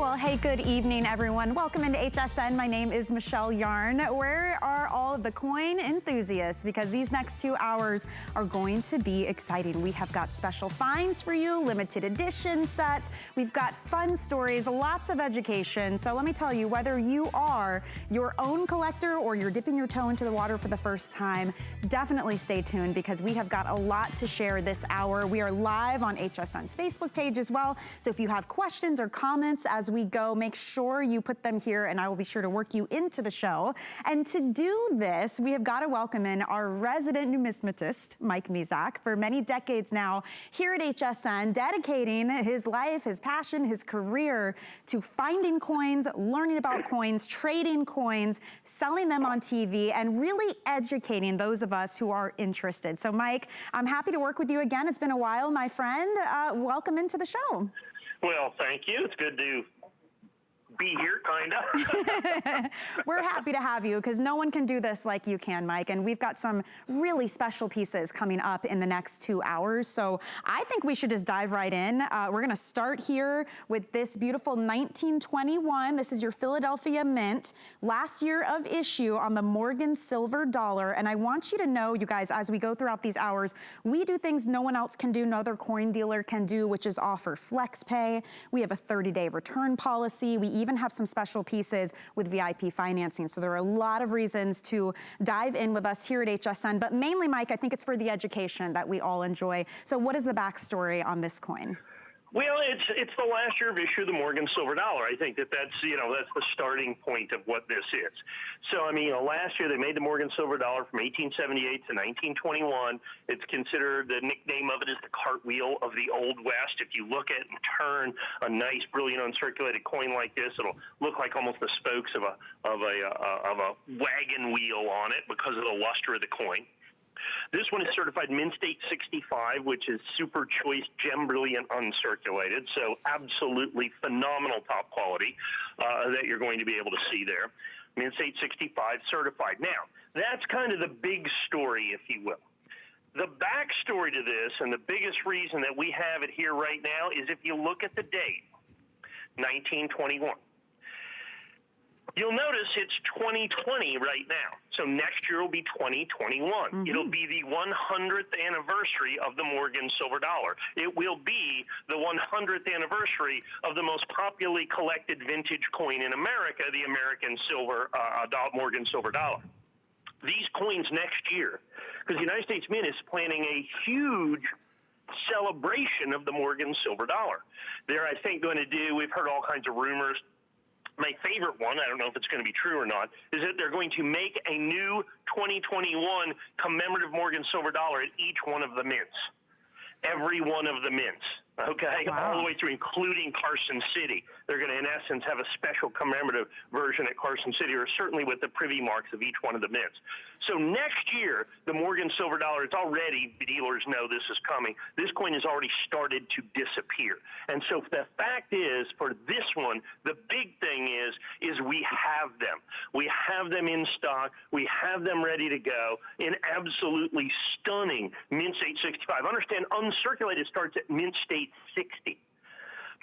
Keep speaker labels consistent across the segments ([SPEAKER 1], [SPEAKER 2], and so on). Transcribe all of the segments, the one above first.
[SPEAKER 1] Well, hey, good evening, everyone. Welcome into HSN. My name is Michelle Yarn. Where are all of the coin enthusiasts? Because these next 2 hours are going to be exciting. We have got special finds for you, limited edition sets. We've got fun stories, lots of education. So let me tell you, whether you are your own collector or you're dipping your toe into the water for the first time, definitely stay tuned because we have got a lot to share this hour. We are live on HSN's Facebook page as well. So if you have questions or comments as we go, make sure you put them here and I will be sure to work you into the show. And to do this, we have got to welcome in our resident numismatist, Mike Mizak, for many decades now here at HSN, dedicating his life, his passion, his career to finding coins, learning about coins, trading coins, selling them on TV, and really educating those of us who are interested. So Mike, I'm happy to work with you again. It's been a while, my friend. Welcome into the show.
[SPEAKER 2] Well, thank you. It's good to be here, kind of.
[SPEAKER 1] We're happy to have you because no one can do this like you can, Mike. And we've got some really special pieces coming up in the next 2 hours. So I think we should just dive right in. We're going to start here with this beautiful 1921. This is your Philadelphia Mint, last year of issue on the Morgan silver dollar. And I want you to know, you guys, as we go throughout these hours, we do things no one else can do, no other coin dealer can do, which is offer flex pay. We have a 30-day return policy. We even have some special pieces with VIP financing. So there are a lot of reasons to dive in with us here at HSN, but mainly, Mike, I think it's for the education that we all enjoy. So what is the backstory on this coin?
[SPEAKER 2] Well, it's the last year of issue of the Morgan silver dollar. I think that's the starting point of what this is. So, I mean, last year they made the Morgan silver dollar from 1878 to 1921. It's considered, the nickname of it is the cartwheel of the Old West. If you look at and turn a nice, brilliant, uncirculated coin like this, it'll look like almost the spokes of a wagon wheel on it because of the luster of the coin. This one is certified Mint State 65, which is super choice, gem brilliant, uncirculated. So absolutely phenomenal top quality that you're going to be able to see there. Mint State 65 certified. Now, that's kind of the big story, if you will. The backstory to this, and the biggest reason that we have it here right now, is if you look at the date, 1921. You'll notice it's 2020 right now. So next year will be 2021. Mm-hmm. It'll be the 100th anniversary of the Morgan silver dollar. It will be the 100th anniversary of the most popularly collected vintage coin in America, the American silver Morgan silver dollar. These coins next year, because the United States Mint is planning a huge celebration of the Morgan silver dollar. They're, I think, going to do, we've heard all kinds of rumors. My favorite one, I don't know if it's going to be true or not, is that they're going to make a new 2021 commemorative Morgan silver dollar at each one of the mints. Every one of the mints, okay? Wow. All the way through, including Carson City. They're going to, in essence, have a special commemorative version at Carson City, or certainly with the privy marks of each one of the mints. So next year, the Morgan silver dollar, it's already, dealers know this is coming, this coin has already started to disappear. And so the fact is, for this one, the big thing is we have them. We have them in stock. We have them ready to go in absolutely stunning Mint State 65. Understand, uncirculated starts at Mint State 60.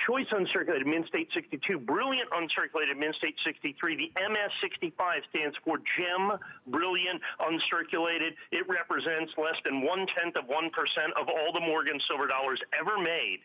[SPEAKER 2] Choice uncirculated, Mint State 62. Brilliant uncirculated, Mint State 63. The MS65 stands for Gem Brilliant Uncirculated. It represents less than 0.1% of all the Morgan silver dollars ever made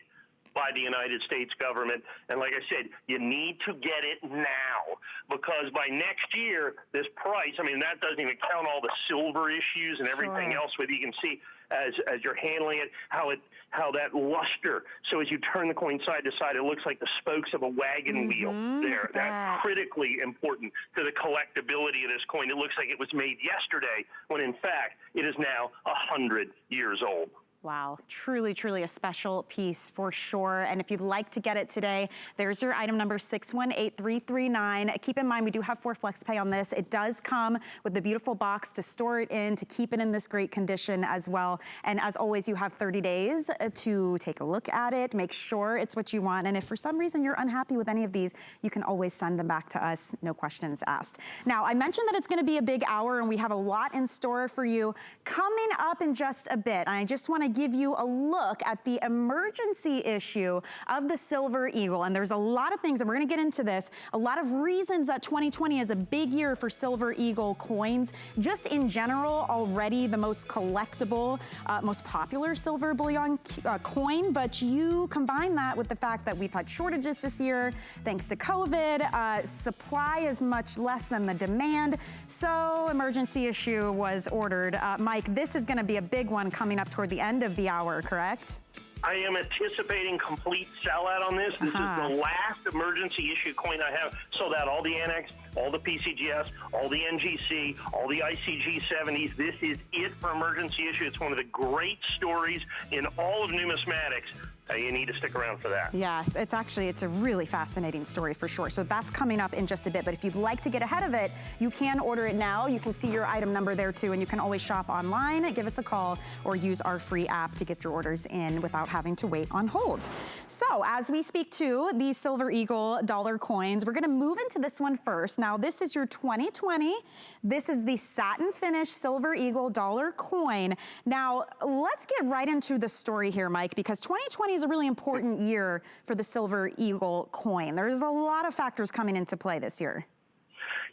[SPEAKER 2] by the United States government. And like I said, you need to get it now, because by next year, this price, I mean, that doesn't even count all the silver issues and everything else with, you can see as you're handling it, how that luster, so as you turn the coin side to side, it looks like the spokes of a wagon wheel there. That's critically important to the collectability of this coin. It looks like it was made yesterday, when in fact, it is now 100 years old.
[SPEAKER 1] Wow, truly, truly a special piece for sure. And if you'd like to get it today, there's your item number 618339. Keep in mind, we do have 4 flex pay on this. It does come with the beautiful box to store it in, to keep it in this great condition as well. And as always, you have 30 days to take a look at it, make sure it's what you want. And if for some reason you're unhappy with any of these, you can always send them back to us, no questions asked. Now, I mentioned that it's gonna be a big hour and we have a lot in store for you coming up in just a bit. And I just wanna give you a look at the emergency issue of the Silver Eagle. And there's a lot of things, and we're gonna get into this, a lot of reasons that 2020 is a big year for Silver Eagle coins. Just in general, already the most collectible, most popular silver bullion coin, but you combine that with the fact that we've had shortages this year thanks to COVID. Supply is much less than the demand, so emergency issue was ordered. Mike, this is gonna be a big one coming up toward the end of the hour, correct?
[SPEAKER 2] I am anticipating complete sellout on this. This is the last emergency issue coin I have. Sold out all the Annex, all the PCGS, all the NGC, all the ICG 70s. This is it for emergency issue. It's one of the great stories in all of numismatics. You need to stick around for that.
[SPEAKER 1] Yes, it's a really fascinating story for sure. So that's coming up in just a bit, but if you'd like to get ahead of it, you can order it now. You can see your item number there too, and you can always shop online, give us a call, or use our free app to get your orders in without having to wait on hold. So as we speak to the Silver Eagle dollar coins, we're gonna move into this one first. Now this is your 2020. This is the satin finish Silver Eagle dollar coin. Now let's get right into the story here, Mike, because 2020 is a really important year for the Silver Eagle coin. There's a lot of factors coming into play this year.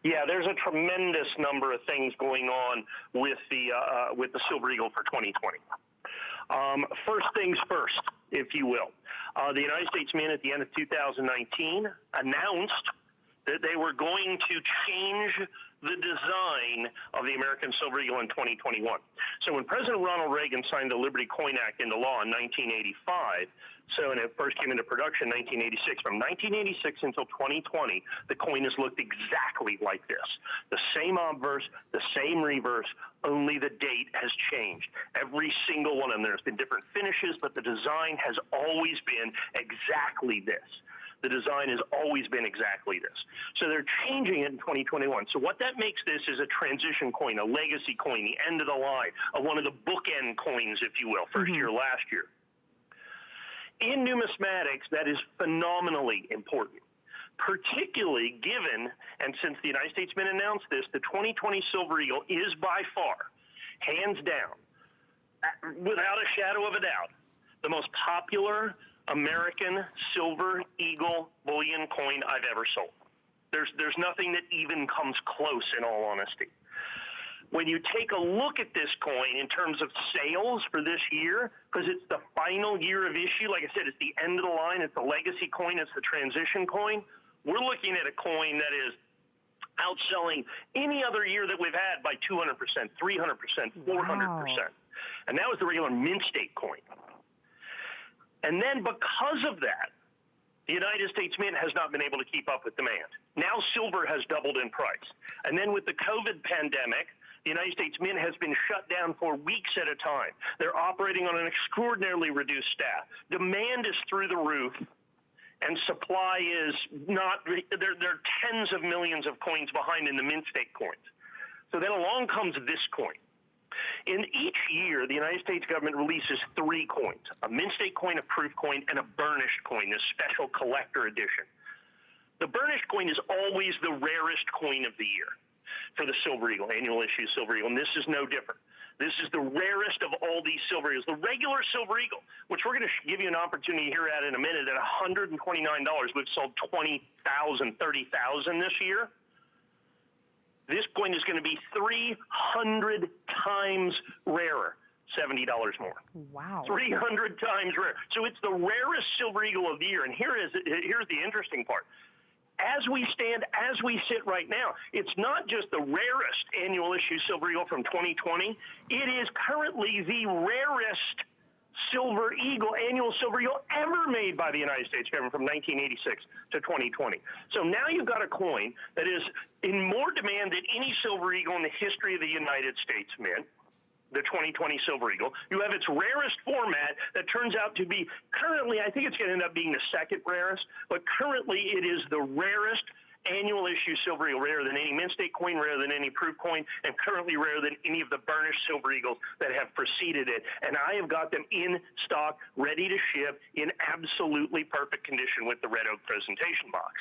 [SPEAKER 2] Yeah, there's a tremendous number of things going on with the Silver Eagle for 2020. First things first, if you will. The United States Mint at the end of 2019 announced that they were going to change the design of the American Silver Eagle in 2021. So when President Ronald Reagan signed the Liberty Coin Act into law in 1985, and it first came into production in 1986, from 1986 until 2020, the coin has looked exactly like this. The same obverse, the same reverse, only the date has changed. Every single one of them, there's been different finishes, but the design has always been exactly this. The design has always been exactly this. So they're changing it in 2021. So what that makes this is a transition coin, a legacy coin, the end of the line, one of the bookend coins, if you will, first year, last year. In numismatics, that is phenomenally important, particularly given, and since the United States Mint announced this, the 2020 Silver Eagle is by far, hands down, without a shadow of a doubt, the most popular American Silver Eagle bullion coin I've ever sold. There's nothing that even comes close, in all honesty. When you take a look at this coin in terms of sales for this year, because it's the final year of issue, like I said, it's the end of the line, it's the legacy coin, it's the transition coin, we're looking at a coin that is outselling any other year that we've had by 200%, 300%, 400%. Wow. And that was the regular mint state coin. And then because of that, the United States Mint has not been able to keep up with demand. Now silver has doubled in price. And then with the COVID pandemic, the United States Mint has been shut down for weeks at a time. They're operating on an extraordinarily reduced staff. Demand is through the roof, and supply is not, there are tens of millions of coins behind in the mint state coins. So then along comes this coin. In each year, the United States government releases 3 coins, a mint state coin, a proof coin, and a burnished coin, this special collector edition. The burnished coin is always the rarest coin of the year for the Silver Eagle, annual issue Silver Eagle, and this is no different. This is the rarest of all these Silver Eagles. The regular Silver Eagle, which we're going to give you an opportunity here at in a minute, at $129, we've sold 20,000, 30,000 this year. This coin is going to be 300 times rarer, $70 more. Wow. 300 times rarer. So it's the rarest Silver Eagle of the year. And here's the interesting part. As we sit right now, it's not just the rarest annual issue Silver Eagle from 2020. It is currently the rarest Silver Eagle, annual Silver Eagle ever made by the United States government from 1986 to 2020. So now you've got a coin that is in more demand than any Silver Eagle in the history of the United States Mint, the 2020 Silver Eagle. You have its rarest format that turns out to be currently, I think it's going to end up being the second rarest, but currently it is the rarest annual issue Silver Eagle, rarer than any mint state coin, rarer than any proof coin, and currently rarer than any of the burnished Silver Eagles that have preceded it. And I have got them in stock, ready to ship, in absolutely perfect condition with the red oak presentation box.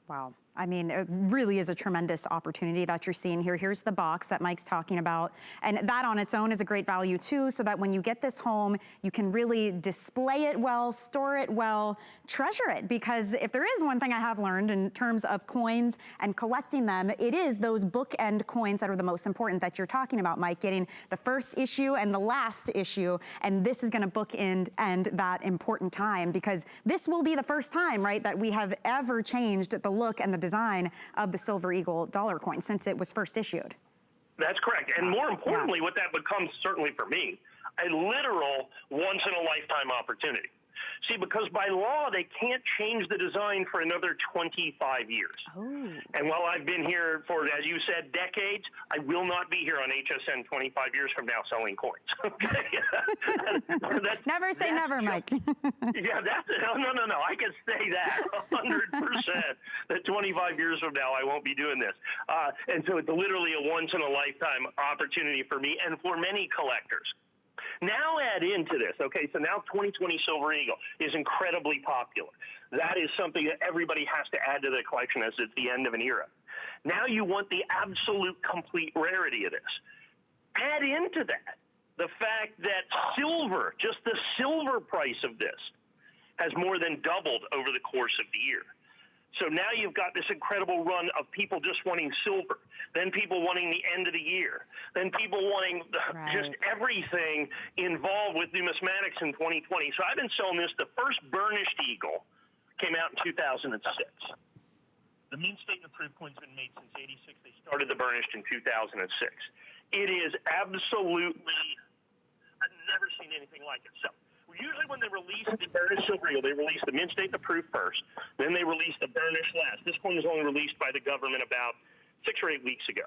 [SPEAKER 1] Wow. I mean, it really is a tremendous opportunity that you're seeing here. Here's the box that Mike's talking about. And that on its own is a great value too, so that when you get this home, you can really display it well, store it well, treasure it. Because if there is one thing I have learned in terms of coins and collecting them, it is those bookend coins that are the most important that you're talking about, Mike, getting the first issue and the last issue. And this is gonna bookend that important time, because this will be the first time, right, that we have ever changed the look and the design of the Silver Eagle dollar coin since it was first issued.
[SPEAKER 2] That's correct. And more importantly, what that becomes, certainly for me, a literal once-in-a-lifetime opportunity. See, because by law, they can't change the design for another 25 years. Oh. And while I've been here for, as you said, decades, I will not be here on HSN 25 years from now selling coins. Okay?
[SPEAKER 1] Never say never, Mike.
[SPEAKER 2] Yeah, no. I can say that 100%, that 25 years from now, I won't be doing this. And so it's literally a once-in-a-lifetime opportunity for me and for many collectors. Now add into this, okay, so now 2020 Silver Eagle is incredibly popular. That is something that everybody has to add to their collection as it's the end of an era. Now you want the absolute complete rarity of this. Add into that the fact that silver, just the silver price of this, has more than doubled over the course of the year. So now you've got this incredible run of people just wanting silver, then people wanting the end of the year, then people wanting just everything involved with numismatics in 2020. So I've been selling this. The first burnished eagle came out in 2006. The mean state and approved coin's been made since '86. They started the burnished in 2006. It is absolutely, I've never seen anything like it. So usually when they release the burnished Silver Eagle, they release the mint state and approved first, then they release the burnished last. This one was only released by the government about 6 or 8 weeks ago.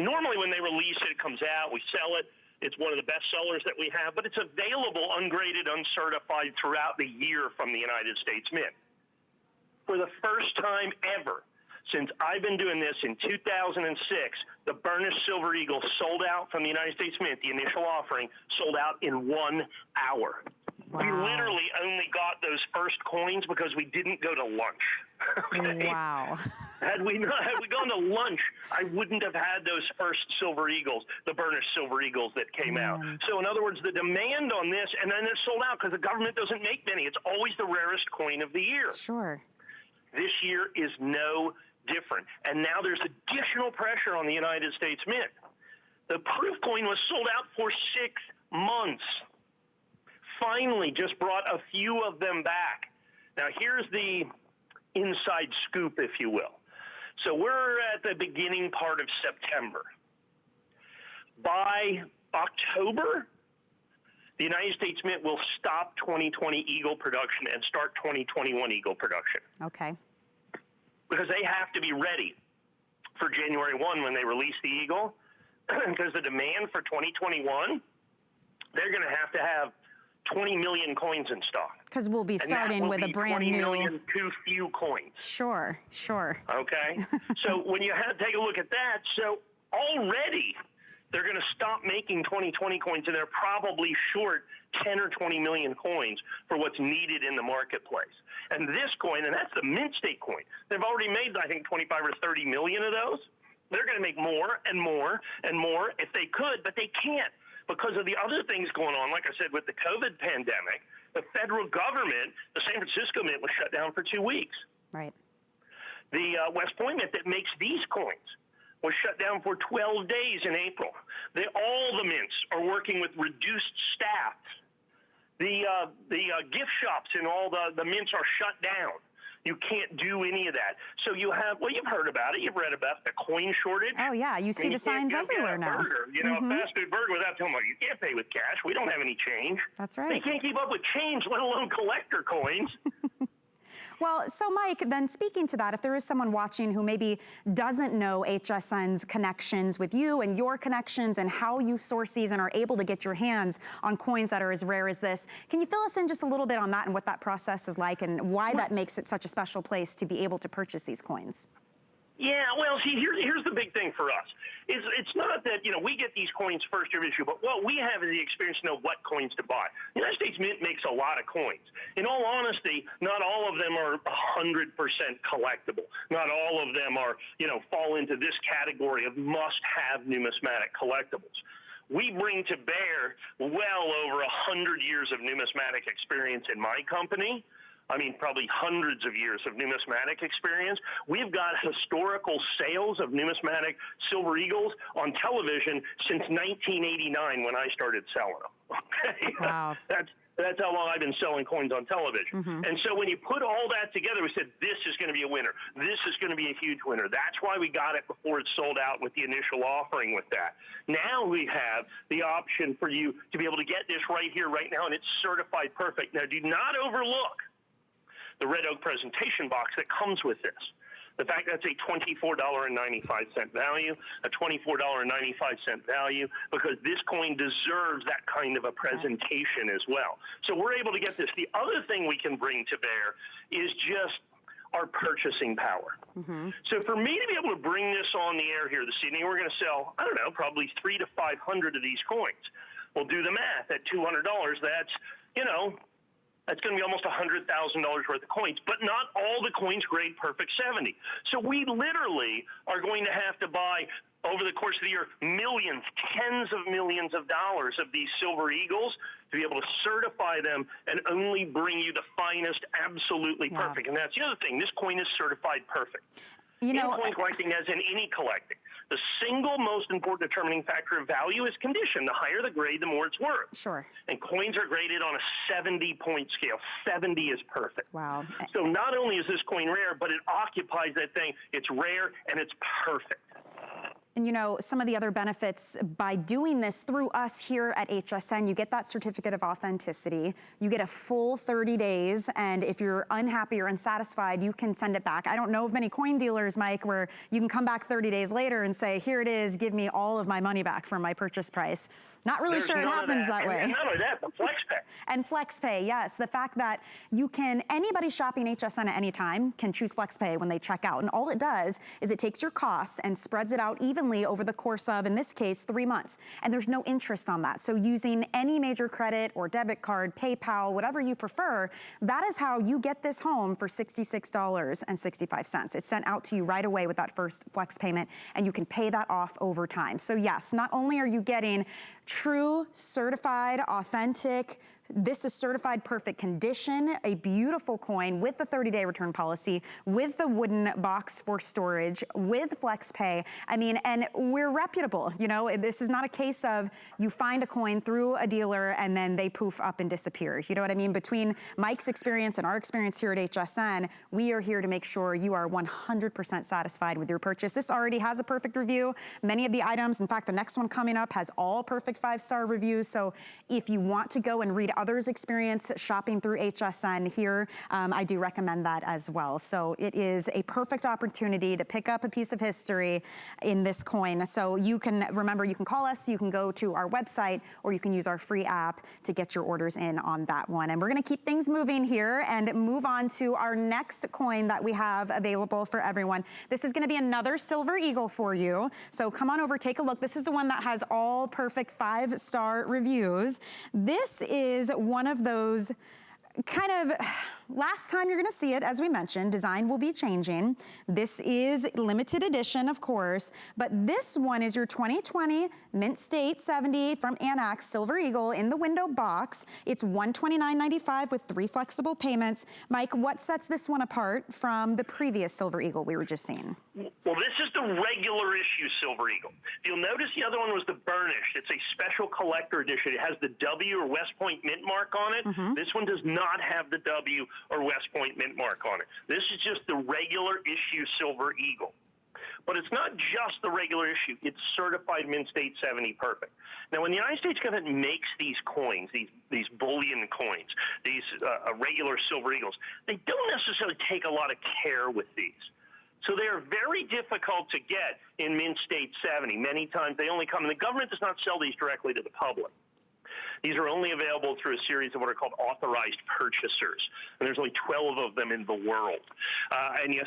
[SPEAKER 2] Normally when they release it, it comes out, we sell it. It's one of the best sellers that we have, but it's available ungraded, uncertified throughout the year from the United States Mint. For the first time ever, since I've been doing this in 2006, the burnished Silver Eagle sold out from the United States Mint, the initial offering, sold out in 1 hour. Wow. We literally only got those first coins because we didn't go to lunch. Okay?
[SPEAKER 1] Wow.
[SPEAKER 2] Had we gone to lunch, I wouldn't have had those first Silver Eagles, the burnished Silver Eagles that came out. So in other words, the demand on this, and then it's sold out because the government doesn't make many. It's always the rarest coin of the year.
[SPEAKER 1] Sure.
[SPEAKER 2] This year is no different. And now there's additional pressure on the United States Mint. The proof coin was sold out for 6 months. Finally, just brought a few of them back. Now, here's the inside scoop, if you will. So we're at the beginning part of September. By October, the United States Mint will stop 2020 Eagle production and start 2021 Eagle production.
[SPEAKER 1] Okay.
[SPEAKER 2] Because they have to be ready for January 1 when they release the Eagle, because the demand for 2021, they're going to have 20 million coins in stock.
[SPEAKER 1] Because we'll be starting with a brand new
[SPEAKER 2] 20 million too few coins.
[SPEAKER 1] Sure.
[SPEAKER 2] Okay. So when you take a look at that, so already they're going to stop making 2020 coins, and they're probably short 10 or 20 million coins for what's needed in the marketplace. And this coin, and that's the mint state coin, they've already made, I think, 25 or 30 million of those. They're going to make more and more and more if they could, but they can't because of the other things going on. Like I said, with the COVID pandemic, the federal government, the San Francisco Mint was shut down for 2 weeks.
[SPEAKER 1] Right.
[SPEAKER 2] The West Point Mint that makes these coins was shut down for 12 days in April. All the mints are working with reduced staff. The gift shops and all the mints are shut down. You can't do any of that. So you have, well, you've heard about it. You've read about the coin shortage.
[SPEAKER 1] Oh, yeah. You see the signs everywhere now.
[SPEAKER 2] You know, a fast food burger without telling them, you can't pay with cash. We don't have any change.
[SPEAKER 1] That's right.
[SPEAKER 2] They can't keep up with change, let alone collector coins.
[SPEAKER 1] Well, so Mike, then speaking to that, if there is someone watching who maybe doesn't know HSN's connections with you and your connections and how you source these and are able to get your hands on coins that are as rare as this, can you fill us in just a little bit on that and what that process is like and why that makes it such a special place to be able to purchase these coins?
[SPEAKER 2] Yeah, well, see, here's the big thing for us. It's not that, we get these coins first year of issue, but what we have is the experience to know what coins to buy. The United States Mint makes a lot of coins. In all honesty, not all of them are 100% collectible. Not all of them are, fall into this category of must-have numismatic collectibles. We bring to bear well over 100 years of numismatic experience in my company. I mean, probably hundreds of years of numismatic experience. We've got historical sales of numismatic silver eagles on television since 1989 when I started selling them. Okay?
[SPEAKER 1] Wow.
[SPEAKER 2] That's how long I've been selling coins on television. Mm-hmm. And so when you put all that together, we said, this is going to be a winner. This is going to be a huge winner. That's why we got it before it sold out with the initial offering with that. Now we have the option for you to be able to get this right here, right now, and it's certified perfect. Now, do not overlook the red oak presentation box that comes with this. The fact that's a $24.95 value, a $24.95 value, because this coin deserves that kind of a presentation as well. So we're able to get this. The other thing we can bring to bear is just our purchasing power. Mm-hmm. So for me to be able to bring this on the air here this evening, we're going to sell, I don't know, probably 300 to 500 of these coins. We'll do the math. At $200, that's, that's going to be almost $100,000 worth of coins, but not all the coins grade perfect 70. So we literally are going to have to buy, over the course of the year, millions, tens of millions of dollars of these silver eagles to be able to certify them and only bring you the finest, absolutely perfect. And that's the other thing. This coin is certified perfect. In coin collecting, as in any collecting, the single most important determining factor of value is condition. The higher the grade, the more it's worth.
[SPEAKER 1] Sure. And
[SPEAKER 2] coins are graded on a 70-point scale. 70 is perfect.
[SPEAKER 1] Wow.
[SPEAKER 2] So not only is this coin rare, but it occupies that thing. It's rare and it's perfect.
[SPEAKER 1] And some of the other benefits by doing this through us here at HSN, you get that certificate of authenticity. You get a full 30 days, and if you're unhappy or unsatisfied, you can send it back. I don't know of many coin dealers, Mike, where you can come back 30 days later and say, here it is, give me all of my money back from my purchase price. Not really sure it happens that way.
[SPEAKER 2] And not only that, the FlexPay.
[SPEAKER 1] And FlexPay, yes. The fact that anybody shopping HSN at any time can choose FlexPay when they check out. And all it does is it takes your costs and spreads it out evenly over the course of, in this case, 3 months. And there's no interest on that. So using any major credit or debit card, PayPal, whatever you prefer, that is how you get this home for $66.65. It's sent out to you right away with that first Flex payment, and you can pay that off over time. So yes, not only are you getting true, certified, authentic, this is certified perfect condition, a beautiful coin with the 30-day return policy, with the wooden box for storage, with FlexPay. I mean, and we're reputable. This is not a case of you find a coin through a dealer and then they poof up and disappear. You know what I mean? Between Mike's experience and our experience here at HSN, we are here to make sure you are 100% satisfied with your purchase. This already has a perfect review. Many of the items, in fact, the next one coming up has all perfect 5-star reviews. So if you want to go and read others' experience shopping through HSN here, I do recommend that as well. So it is a perfect opportunity to pick up a piece of history in this coin. So you can call us, you can go to our website, or you can use our free app to get your orders in on that one. And we're going to keep things moving here and move on to our next coin that we have available for everyone. This is going to be another silver eagle for you. So come on over, take a look. This is the one that has all perfect 5-star reviews. This is one of those kind of last time you're going to see it, as we mentioned, design will be changing. This is limited edition, of course, but this one is your 2020 Mint State 70 from Anax Silver Eagle in the window box. It's $129.95 with 3 flexible payments. Mike, what sets this one apart from the previous Silver Eagle we were just seeing?
[SPEAKER 2] Well, this is the regular issue Silver Eagle. You'll notice the other one was the burnished. It's a special collector edition. It has the W or West Point mint mark on it. Mm-hmm. This one does not have the W or West Point mint mark on it. This is just the regular issue Silver Eagle. But it's not just the regular issue. It's certified Mint State 70 perfect. Now, when the United States government makes these coins, these bullion coins, these regular Silver Eagles, they don't necessarily take a lot of care with these. So they are very difficult to get in Mint State 70. Many times they only come, and the government does not sell these directly to the public. These are only available through a series of what are called authorized purchasers, and there's only 12 of them in the world.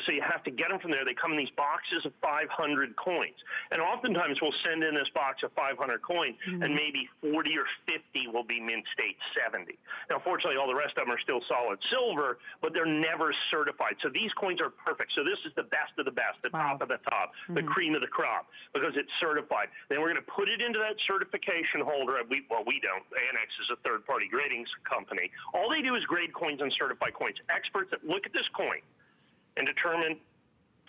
[SPEAKER 2] So you have to get them from there. They come in these boxes of 500 coins, and oftentimes we'll send in this box of 500 coins, and maybe 40 or 50 will be mint state 70. Now, fortunately, all the rest of them are still solid silver, but they're never certified. So these coins are perfect. So this is the best of the best, the top of the top, the cream of the crop, because it's certified. Then we're going to put it into that certification holder. We don't. Annex is a third-party grading company. All they do is grade coins and certify coins. Experts that look at this coin and determine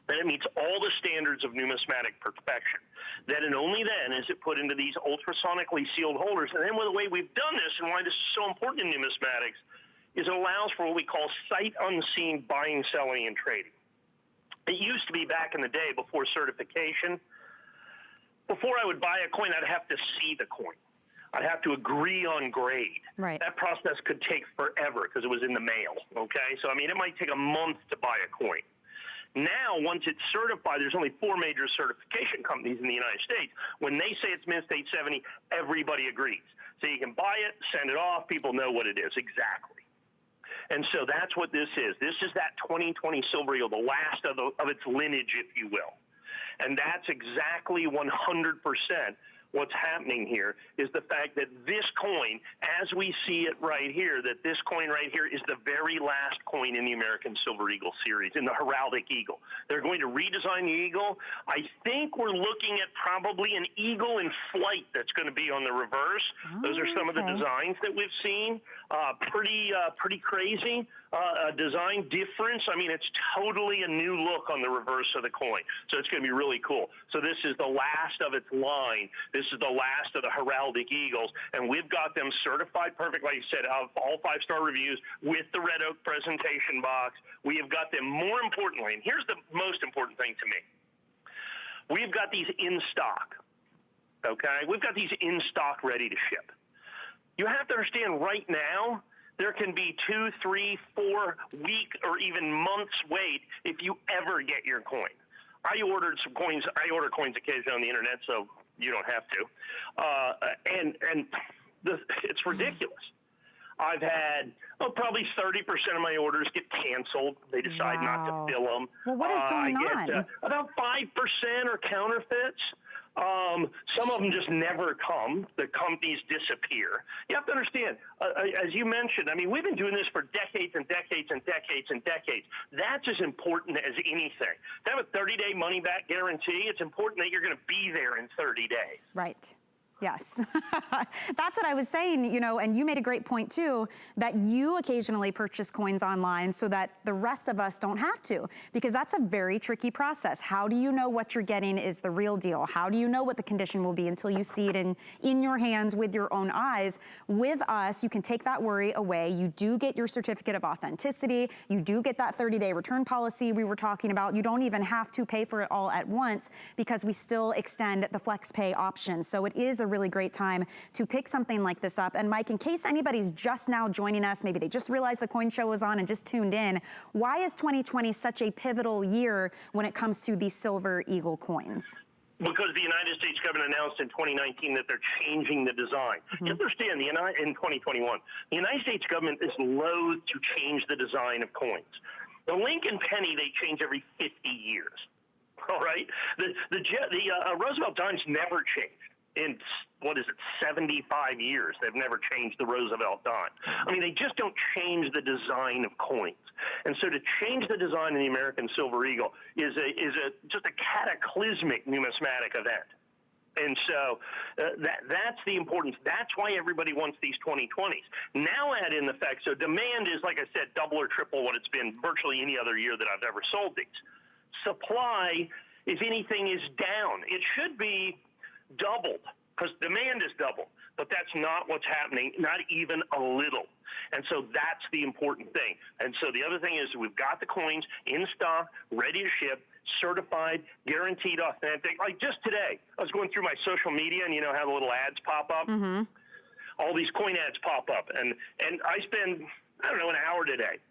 [SPEAKER 2] that it meets all the standards of numismatic perfection. Then and only then is it put into these ultrasonically sealed holders. And then the way we've done this and why this is so important in numismatics is it allows for what we call sight unseen buying, selling, and trading. It used to be back in the day before certification, before I would buy a coin, I'd have to see the coin. I'd have to agree on grade.
[SPEAKER 1] Right.
[SPEAKER 2] That process could take forever because it was in the mail, okay? So, I mean, it might take a month to buy a coin. Now, once it's certified, there's only 4 major certification companies in the United States. When they say it's mint state 70, everybody agrees. So you can buy it, send it off, people know what it is exactly. And so that's what this is. This is that 2020 Silver Eagle, the last of its lineage, if you will. And that's exactly 100% what's happening here is the fact that this coin, as we see it right here, that this coin right here is the very last coin in the American Silver Eagle series, in the heraldic eagle. They're going to redesign the eagle. I think we're looking at probably an eagle in flight that's going to be on the reverse. Those are some of the designs that we've seen. Pretty crazy. Design difference. I mean, it's totally a new look on the reverse of the coin. So it's going to be really cool. So this is the last of its line. This is the last of the heraldic eagles. And we've got them certified perfect, like you said, all 5-star reviews with the red oak presentation box. We have got them, more importantly, and here's the most important thing to me. We've got these in stock, okay? We've got these in stock ready to ship. You have to understand right now, there can be 2, 3, 4 week or even months wait if you ever get your coin. I ordered some coins. I order coins occasionally on the internet, so you don't have to. It's ridiculous. I've had probably 30% of my orders get canceled. They decide not to fill them.
[SPEAKER 1] Well, what is going on?
[SPEAKER 2] About 5% are counterfeits. Some of them just never come. The companies disappear. You have to understand, as you mentioned, I mean, we've been doing this for decades and decades and decades and decades. That's as important as anything. To have a 30-day money-back guarantee, it's important that you're going to be there in 30 days.
[SPEAKER 1] Right. Yes, that's what I was saying, you know, and you made a great point too, that you occasionally purchase coins online so that the rest of us don't have to, because that's a very tricky process. How do you know what you're getting is the real deal? How do you know what the condition will be until you see it in your hands with your own eyes? With us, you can take that worry away. You do get your certificate of authenticity. You do get that 30-day return policy we were talking about. You don't even have to pay for it all at once because we still extend the flex pay option. So it is a really great time to pick something like this up. And Mike, in case anybody's just now joining us, maybe they just realized the coin show was on and just tuned in, why is 2020 such a pivotal year when it comes to these Silver Eagle coins?
[SPEAKER 2] Because the United States government announced in 2019 that they're changing the design. You understand, in 2021, the United States government is loath to change the design of coins. The Lincoln penny, they change every 50 years. All right? The Roosevelt dimes never changed. In, 75 years, they've never changed the Roosevelt dime. I mean, they just don't change the design of coins. And so to change the design of the American Silver Eagle is just a cataclysmic numismatic event. And so that's the importance. That's why everybody wants these 2020s. Now add in the fact, so demand is, like I said, double or triple what it's been virtually any other year that I've ever sold these. Supply, if anything, is down. It should be doubled because demand is doubled, but that's not what's happening, not even a little. And so that's the important thing. And so the other thing is we've got the coins in stock, ready to ship, certified, guaranteed authentic. Like just today, I was going through my social media and you know how the little ads pop up? All these coin ads pop up. And I spend, I don't know, an hour today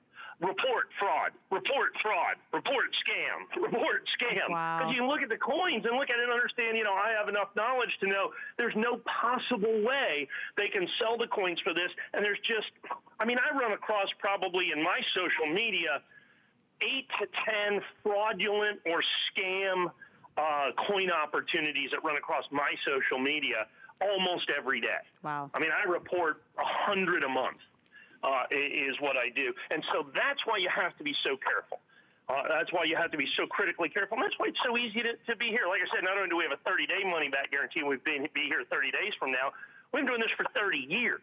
[SPEAKER 2] report fraud, report fraud, report scam, report scam.
[SPEAKER 1] Wow.
[SPEAKER 2] Because you can look at the coins and look at it and understand, I have enough knowledge to know there's no possible way they can sell the coins for this. And there's just, I run across probably in my social media 8 to 10 fraudulent or scam coin opportunities that run across my social media almost every day.
[SPEAKER 1] Wow.
[SPEAKER 2] I report 100 a month. Is what I do. And so that's why you have to be so careful. That's why you have to be so critically careful. And that's why it's so easy to be here. Like I said, not only do we have a 30-day money-back guarantee, and we've be here 30 days from now, we've been doing this for 30 years.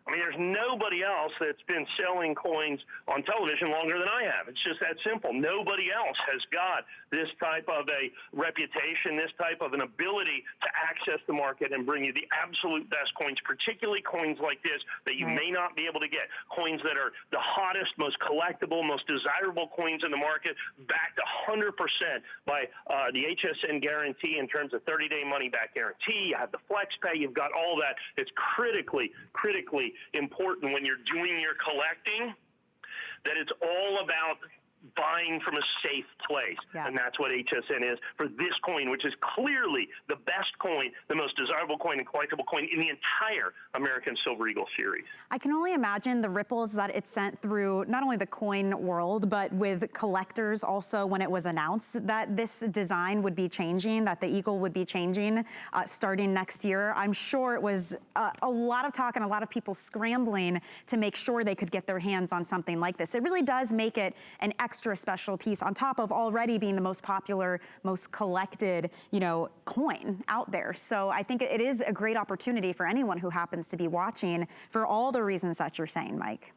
[SPEAKER 2] There's nobody else that's been selling coins on television longer than I have. It's just that simple. Nobody else has got this type of a reputation, this type of an ability to access the market and bring you the absolute best coins, particularly coins like this that you may not be able to get. Coins that are the hottest, most collectible, most desirable coins in the market, backed 100% by the HSN guarantee in terms of 30-day money-back guarantee. You have the flex pay. You've got all that. It's critically important when you're doing your collecting that it's all about buying from a safe place. Yeah. And that's what HSN is for this coin, which is clearly the best coin, the most desirable coin and collectible coin in the entire American Silver Eagle series.
[SPEAKER 1] I can only imagine the ripples that it sent through not only the coin world, but with collectors also when it was announced that this design would be changing, that the Eagle would be changing starting next year. I'm sure it was a lot of talk and a lot of people scrambling to make sure they could get their hands on something like this. It really does make it an extra special piece on top of already being the most popular, most collected, coin out there. So I think it is a great opportunity for anyone who happens to be watching for all the reasons that you're saying, Mike.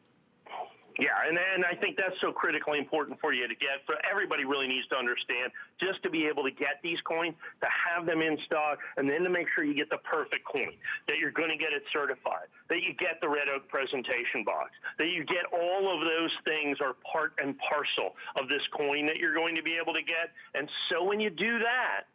[SPEAKER 2] Yeah, and I think that's so critically important for you to get. For everybody really needs to understand, just to be able to get these coins, to have them in stock, and then to make sure you get the perfect coin, that you're going to get it certified, that you get the Red Oak presentation box, that you get all of those things are part and parcel of this coin that you're going to be able to get. And so when you do that,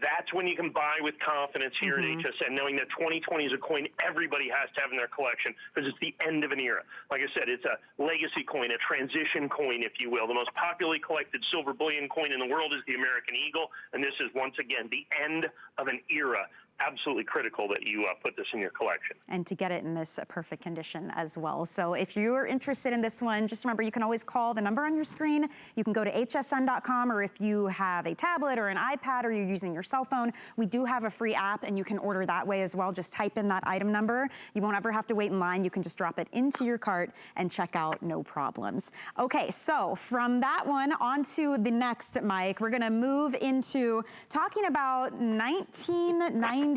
[SPEAKER 2] that's when you can buy with confidence here at HSN, knowing that 2020 is a coin everybody has to have in their collection because it's the end of an era. Like I said, it's a legacy coin, a transition coin, if you will. The most popularly collected silver bullion coin in the world is the American Eagle, and this is, once again, the end of an era. Absolutely critical that you put this in your collection. And
[SPEAKER 1] to get it in this perfect condition as well. So if you're interested in this one, just remember you can always call the number on your screen. You can go to hsn.com, or if you have a tablet or an iPad or you're using your cell phone, we do have a free app and you can order that way as well. Just type in that item number. You won't ever have to wait in line. You can just drop it into your cart and check out, no problems. Okay, so from that one on to the next, Mike, we're gonna move into talking about 1997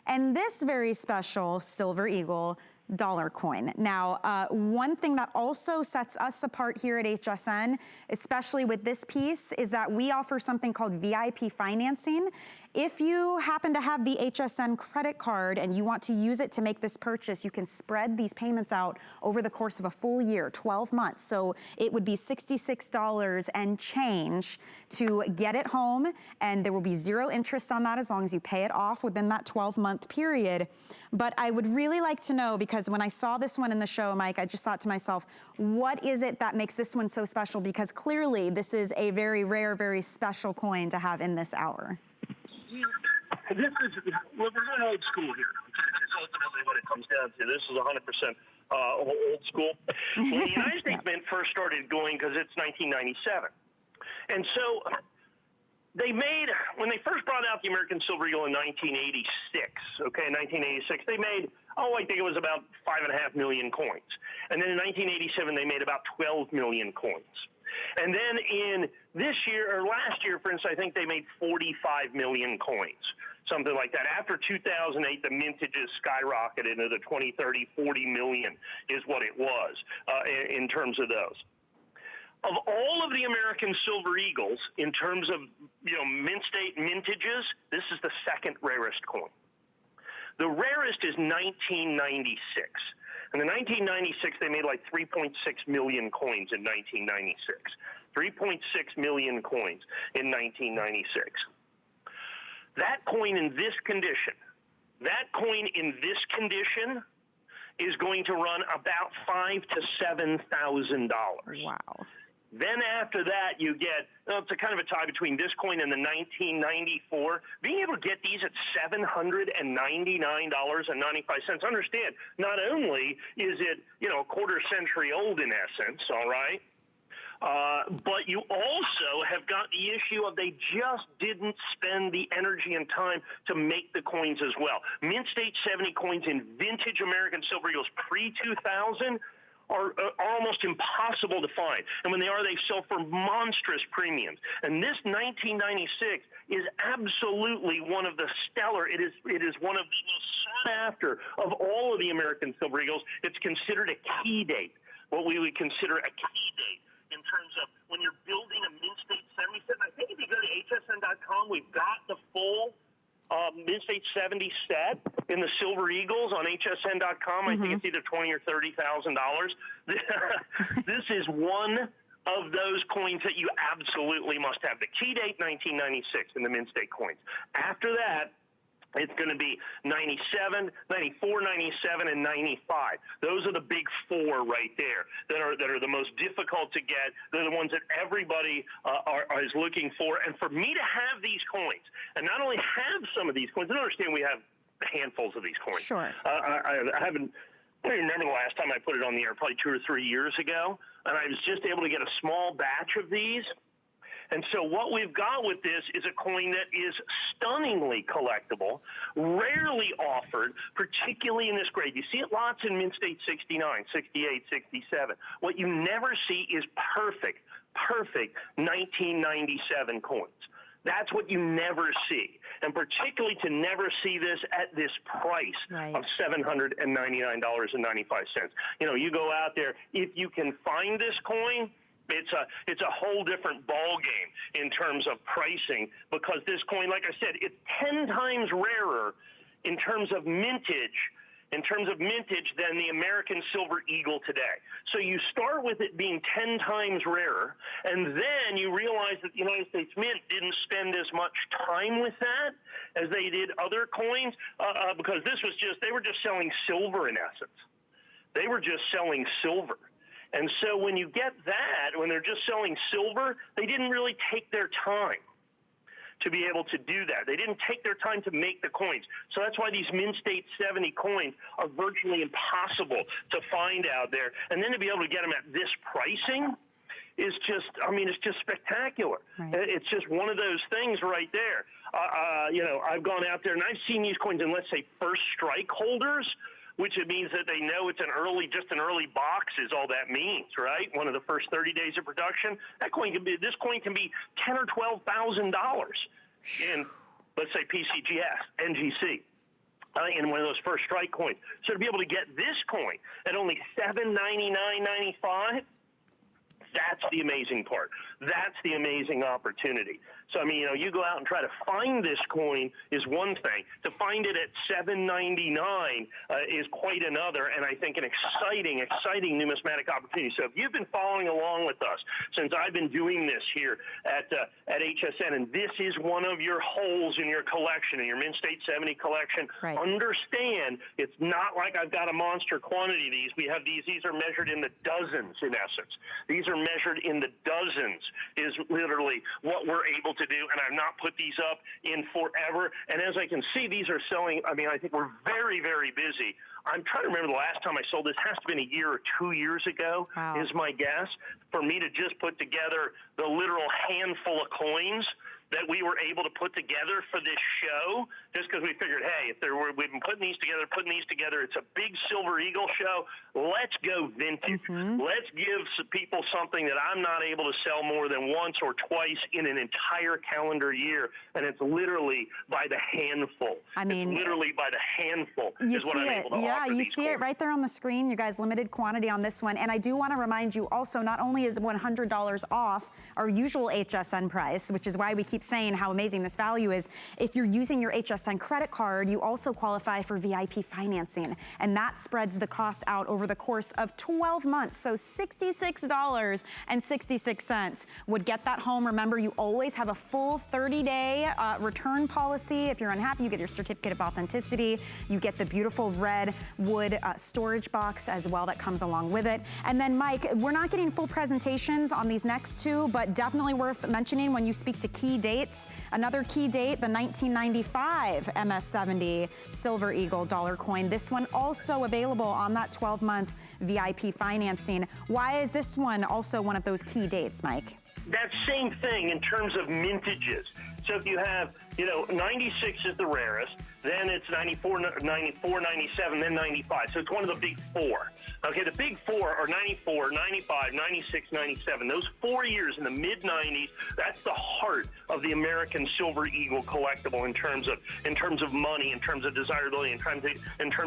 [SPEAKER 1] and this very special Silver Eagle dollar coin. Now, one thing that also sets us apart here at HSN, especially with this piece, is that we offer something called VIP financing. If you happen to have the HSN credit card and you want to use it to make this purchase, you can spread these payments out over the course of a full year, 12 months. So it would be $66 and change to get it home, and there will be zero interest on that as long as you pay it off within that 12-month period. But I would really like to know, because when I saw this one in the show, Mike, I just thought to myself, what is it that makes this one so special? Because clearly this is a very rare, very special coin to have in this hour.
[SPEAKER 2] This is, we're going old school here. It's ultimately what it comes down to. This is 100% old school. When the United States Mint first started going, because it's 1997. And so they made, when they first brought out the American Silver Eagle in 1986, okay, in 1986, they made, I think it was about 5.5 million coins. And then in 1987, they made about 12 million coins. And then in this year, or last year, for instance, I think they made 45 million coins, something like that. After 2008, the mintages skyrocketed into the 20, 30, 40 million is what it was in terms of those. Of all of the American Silver Eagles, in terms of mint state mintages, this is the second rarest coin. The rarest is 1996. And in 1996, they made like 3.6 million coins in 1996. 3.6 million coins in 1996. That coin in this condition is going to run about $5,000 to $7,000.
[SPEAKER 1] Wow.
[SPEAKER 2] Then after that, you get, it's a kind of a tie between this coin and the 1994. Being able to get these at $799.95. Understand, not only is it, a quarter century old in essence, all right, but you also have got the issue of they just didn't spend the energy and time to make the coins as well. Mint State 70 coins in vintage American Silver Eagles pre-2000 are almost impossible to find. And when they are, they sell for monstrous premiums. And this 1996 is absolutely one of the stellar. It is one of the most sought after of all of the American Silver Eagles. It's considered a key date, what we would consider a key date in terms of when you're building a Mint State 70 set. And I think if you go to HSN.com, we've got the full Mint State 70 set in the Silver Eagles on HSN.com. I think it's either $20,000 or $30,000. This is one of those coins that you absolutely must have. The key date, 1996, in the Mint State coins. After that, it's going to be 97, 94, 97, and 95. Those are the big four right there that are the most difficult to get. They're the ones that everybody is looking for. And for me to have these coins, and not only have some of these coins, and understand we have handfuls of these coins. Sure. I don't remember the last time I put it on the air, probably 2 or 3 years ago, and I was just able to get a small batch of these. And so what we've got with this is a coin that is stunningly collectible, rarely offered, particularly in this grade. You see it lots in Mint State 69, 68, 67. What you never see is perfect 1997 coins. That's what you never see. And particularly to never see this at this price of $799.95. You go out there, if you can find this coin, it's a whole different ball game in terms of pricing, because this coin, like I said, it's 10 times rarer in terms of mintage than the American Silver Eagle today. So you start with it being 10 times rarer, and then you realize that the United States Mint didn't spend as much time with that as they did other coins, because they were just selling silver in essence. They were just selling silver. And so when you get that, when they're just selling silver, they didn't really take their time to be able to do that. They didn't take their time to make the coins. So that's why these Mint State 70 coins are virtually impossible to find out there. And then to be able to get them at this pricing is just, it's just spectacular. Right. It's just one of those things right there. I've gone out there and I've seen these coins in, let's say, first strike holders, which it means that they know it's an early box is all that means, right? One of the first 30 days of production. This coin can be $10,000 or $12,000 in, let's say, PCGS, NGC, in one of those first strike coins. So to be able to get this coin at only $799.95, that's the amazing part. That's the amazing opportunity. So, you go out and try to find this coin is one thing. To find it at $799 is quite another, and I think an exciting numismatic opportunity. So if you've been following along with us since I've been doing this here at HSN, and this is one of your holes in your collection, in your Mint State 70 collection, right. Understand it's not like I've got a monster quantity of these. We have these are measured in the dozens in essence. These are measured in the dozens is literally what we're able to do, and I've not put these up in forever. And as I can see, these are selling. I think we're very, very busy. I'm trying to remember the last time I sold this. Has to have been a year or 2 years ago, wow. Is my guess, for me to just put together the literal handful of coins that we were able to put together for this show, just because we figured, hey, we've been putting these together, it's a big Silver Eagle show. Let's go vintage. Mm-hmm. Let's give people something that I'm not able to sell more than once or twice in an entire calendar year, and it's literally by the handful. It's literally by the handful is what I'm able to offer.
[SPEAKER 1] Yeah, you see it right there on the screen, you guys. Limited quantity on this one, and I do want to remind you also, not only is $100 off our usual HSN price, which is why we keep saying how amazing this value is. If you're using your HSN credit card, you also qualify for VIP financing, and that spreads the cost out over the course of 12 months. So $66.66 would get that home. Remember, you always have a full 30-day return policy. If you're unhappy, you get your certificate of authenticity. You get the beautiful red wood storage box as well that comes along with it. And then, Mike, we're not getting full presentations on these next two, but definitely worth mentioning when you speak to key dates. Another key date, the 1995 MS-70 Silver Eagle dollar coin. This one also available on that 12-month VIP financing. Why is this one also one of those key dates, Mike?
[SPEAKER 2] That same thing in terms of mintages. So if you have, 96 is the rarest, then it's 94, 94, 97, then 95. So it's one of the big four. Okay, the big four are 94, 95, 96, 97. Those 4 years in the mid-90s, that's the heart of the American Silver Eagle collectible in terms of money, in terms of desirability, in terms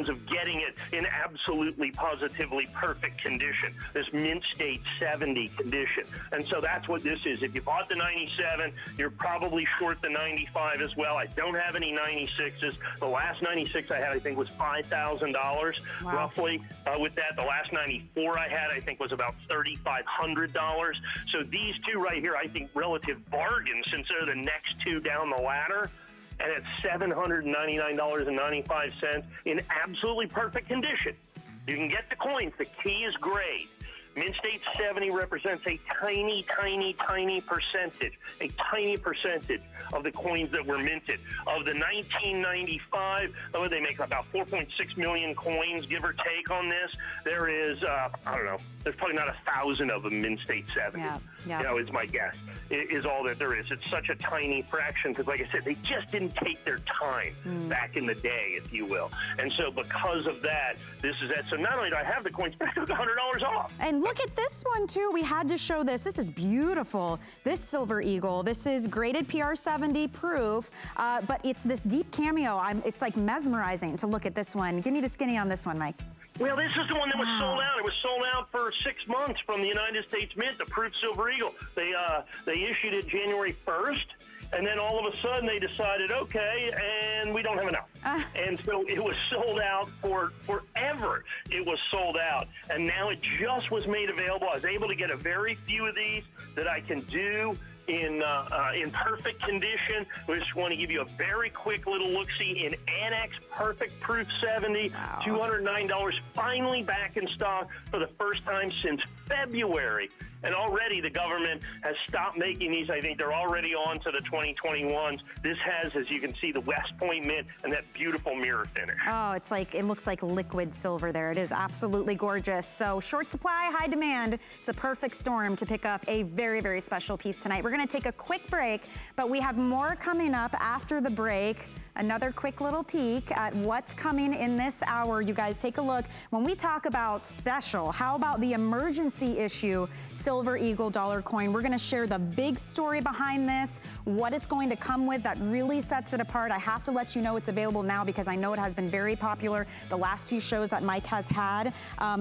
[SPEAKER 2] of getting it in absolutely positively perfect condition, this mint state 70 condition. And so that's what this is. If you bought the 97, you're probably short the 95 as well. I don't have any 96s. The last 96 I had, I think, was $5,000 roughly with that. The last 94 I had, I think, was about $3,500. So these two right here, I think, relative bargains since they're the next two down the ladder. And it's $799.95 in absolutely perfect condition. You can get the coins. The key is grade. Mint State 70 represents a tiny, tiny, tiny percentage, of the coins that were minted. Of the 1995, they make about 4.6 million coins, give or take on this. There is, I don't know, there's probably not 1,000 of them Mint State 70. Yeah. Is my guess, is all that there is. It's such a tiny fraction because, like I said, they just didn't take their time back in the day, if you will. And so because of that, this is that. So not only do I have the coins, but I took $100 off.
[SPEAKER 1] And look at this one, too. We had to show this. This is beautiful. This Silver Eagle. This is graded PR70 proof, but it's this deep cameo. It's like mesmerizing to look at this one. Give me the skinny on this one, Mike.
[SPEAKER 2] Well, this is the one that was sold out. It was sold out for 6 months from the United States Mint, the Proof Silver Eagle. They issued it January 1st, and then all of a sudden they decided, okay, and we don't have enough. And so it was sold out for forever. It was sold out, and now it just was made available. I was able to get a very few of these that I can do in perfect condition. We just want to give you a very quick little look-see in Annex Perfect Proof 70, $209, finally back in stock for the first time since February. And already the government has stopped making these. I think they're already on to the 2021s. This has, as you can see, the West Point mint and that beautiful mirror finish. Oh,
[SPEAKER 1] it looks like liquid silver there. It is absolutely gorgeous. So short supply, high demand. It's a perfect storm to pick up a very, very special piece tonight. We're going to take a quick break, but we have more coming up after the break. Another quick little peek at what's coming in this hour. You guys take a look. When we talk about special, how about the emergency issue Silver Eagle dollar coin? We're gonna share the big story behind this, what it's going to come with that really sets it apart. I have to let you know it's available now because I know it has been very popular the last few shows that Mike has had.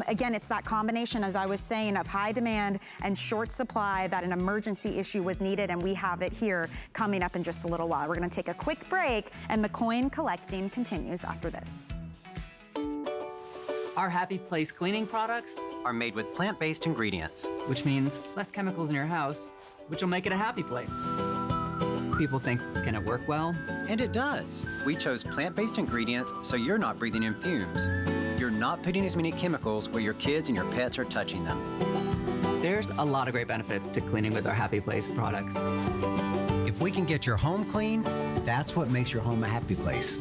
[SPEAKER 1] Again, it's that combination, as I was saying, of high demand and short supply that an emergency issue was needed, and we have it here coming up in just a little while. We're gonna take a quick break, and the coin collecting continues after this.
[SPEAKER 3] Our Happy Place cleaning products
[SPEAKER 4] are made with plant-based ingredients,
[SPEAKER 3] which means less chemicals in your house, which will make it a happy place. People think, can it work well?
[SPEAKER 4] And it does. We chose plant-based ingredients so you're not breathing in fumes. You're not putting as many chemicals where your kids and your pets are touching them.
[SPEAKER 3] There's a lot of great benefits to cleaning with our Happy Place products.
[SPEAKER 5] If we can get your home clean, that's what makes your home a happy place.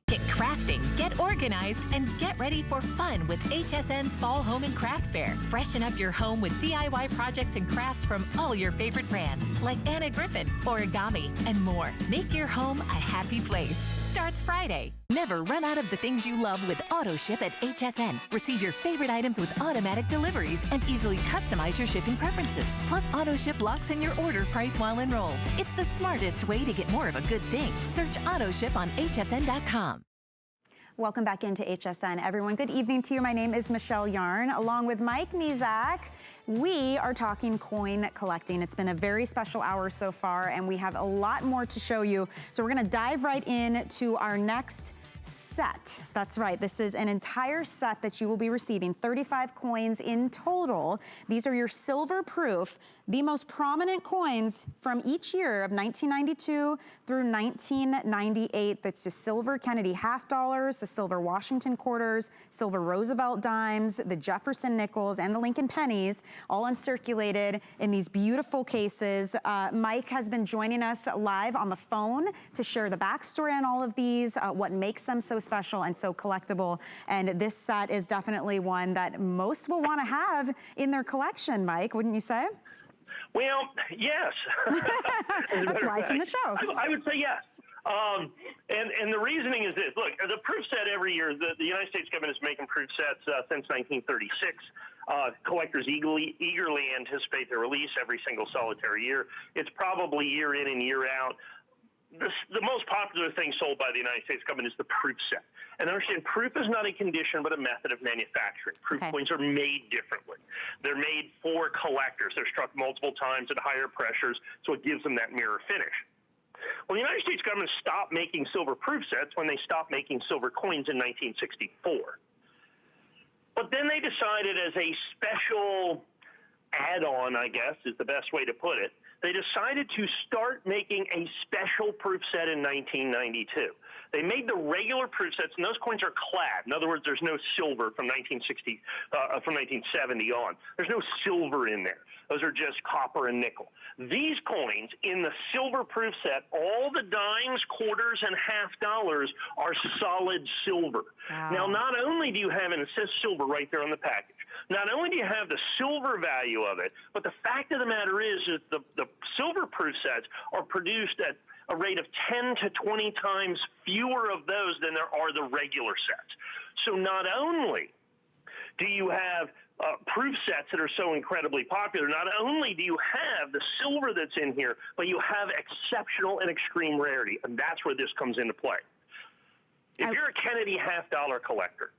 [SPEAKER 6] Get crafting, get organized, and get ready for fun with HSN's Fall Home and Craft Fair. Freshen up your home with DIY projects and crafts from all your favorite brands, like Anna Griffin, Origami, and more. Make your home a happy place. Starts Friday. Never run out of the things you love with AutoShip at HSN. Receive your favorite items with automatic deliveries and easily customize your shipping preferences. Plus, AutoShip locks in your order price while enrolled. It's the smartest way to get more of a good thing. Search AutoShip on hsn.com.
[SPEAKER 1] Welcome back into HSN. Everyone, good evening to you. My name is Michelle Yarn, along with Mike Mizak. We are talking coin collecting. It's been a very special hour so far, and we have a lot more to show you. So we're gonna dive right in to our next set. That's right, this is an entire set that you will be receiving, 35 coins in total. These are your silver proof, the most prominent coins from each year of 1992 through 1998. That's the silver Kennedy half dollars, the silver Washington quarters, silver Roosevelt dimes, the Jefferson nickels, and the Lincoln pennies, all uncirculated in these beautiful cases. Mike has been joining us live on the phone to share the backstory on all of these, what makes them so special and so collectible. And this set is definitely one that most will want to have in their collection, Mike, wouldn't you say?
[SPEAKER 2] Well, yes.
[SPEAKER 1] That's why it's in the show.
[SPEAKER 2] I would say yes. And the reasoning is this. Look, the proof set every year, the United States government is making proof sets since 1936. Collectors eagerly anticipate their release every single solitary year. It's probably year in and year out. The most popular thing sold by the United States government is the proof set. And understand, proof is not a condition, but a method of manufacturing. Proof coins are made differently. They're made for collectors. They're struck multiple times at higher pressures, so it gives them that mirror finish. Well, the United States government stopped making silver proof sets when they stopped making silver coins in 1964. But then they decided, as a special add-on, I guess is the best way to put it, they decided to start making a special proof set in 1992. They made the regular proof sets, and those coins are clad. In other words, there's no silver from 1970 on. There's no silver in there. Those are just copper and nickel. These coins in the silver proof set, all the dimes, quarters, and half dollars are solid silver. Wow. Now, not only do you have, and it says silver right there on the package, not only do you have the silver value of it, but the fact of the matter is that the silver proof sets are produced at a rate of 10 to 20 times fewer of those than there are the regular sets. So not only do you have proof sets that are so incredibly popular, not only do you have the silver that's in here, but you have exceptional and extreme rarity, and that's where this comes into play. If you're a Kennedy half-dollar collector,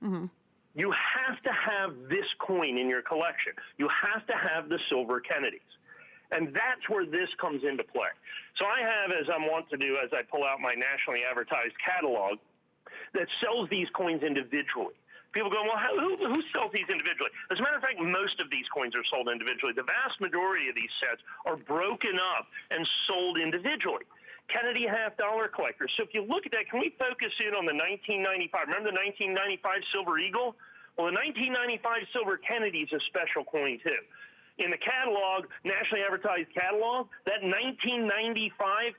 [SPEAKER 2] you have to have this coin in your collection. You have to have the silver Kennedys. And that's where this comes into play. So I have, as I'm wont to do, as I pull out my nationally advertised catalog that sells these coins individually. People go, well, who sells these individually? As a matter of fact, most of these coins are sold individually. The vast majority of these sets are broken up and sold individually. Kennedy half-dollar collectors. So if you look at that, can we focus in on the 1995? Remember the 1995 Silver Eagle? Well, the 1995 Silver Kennedy is a special coin, too. In the catalog, nationally advertised catalog, that 1995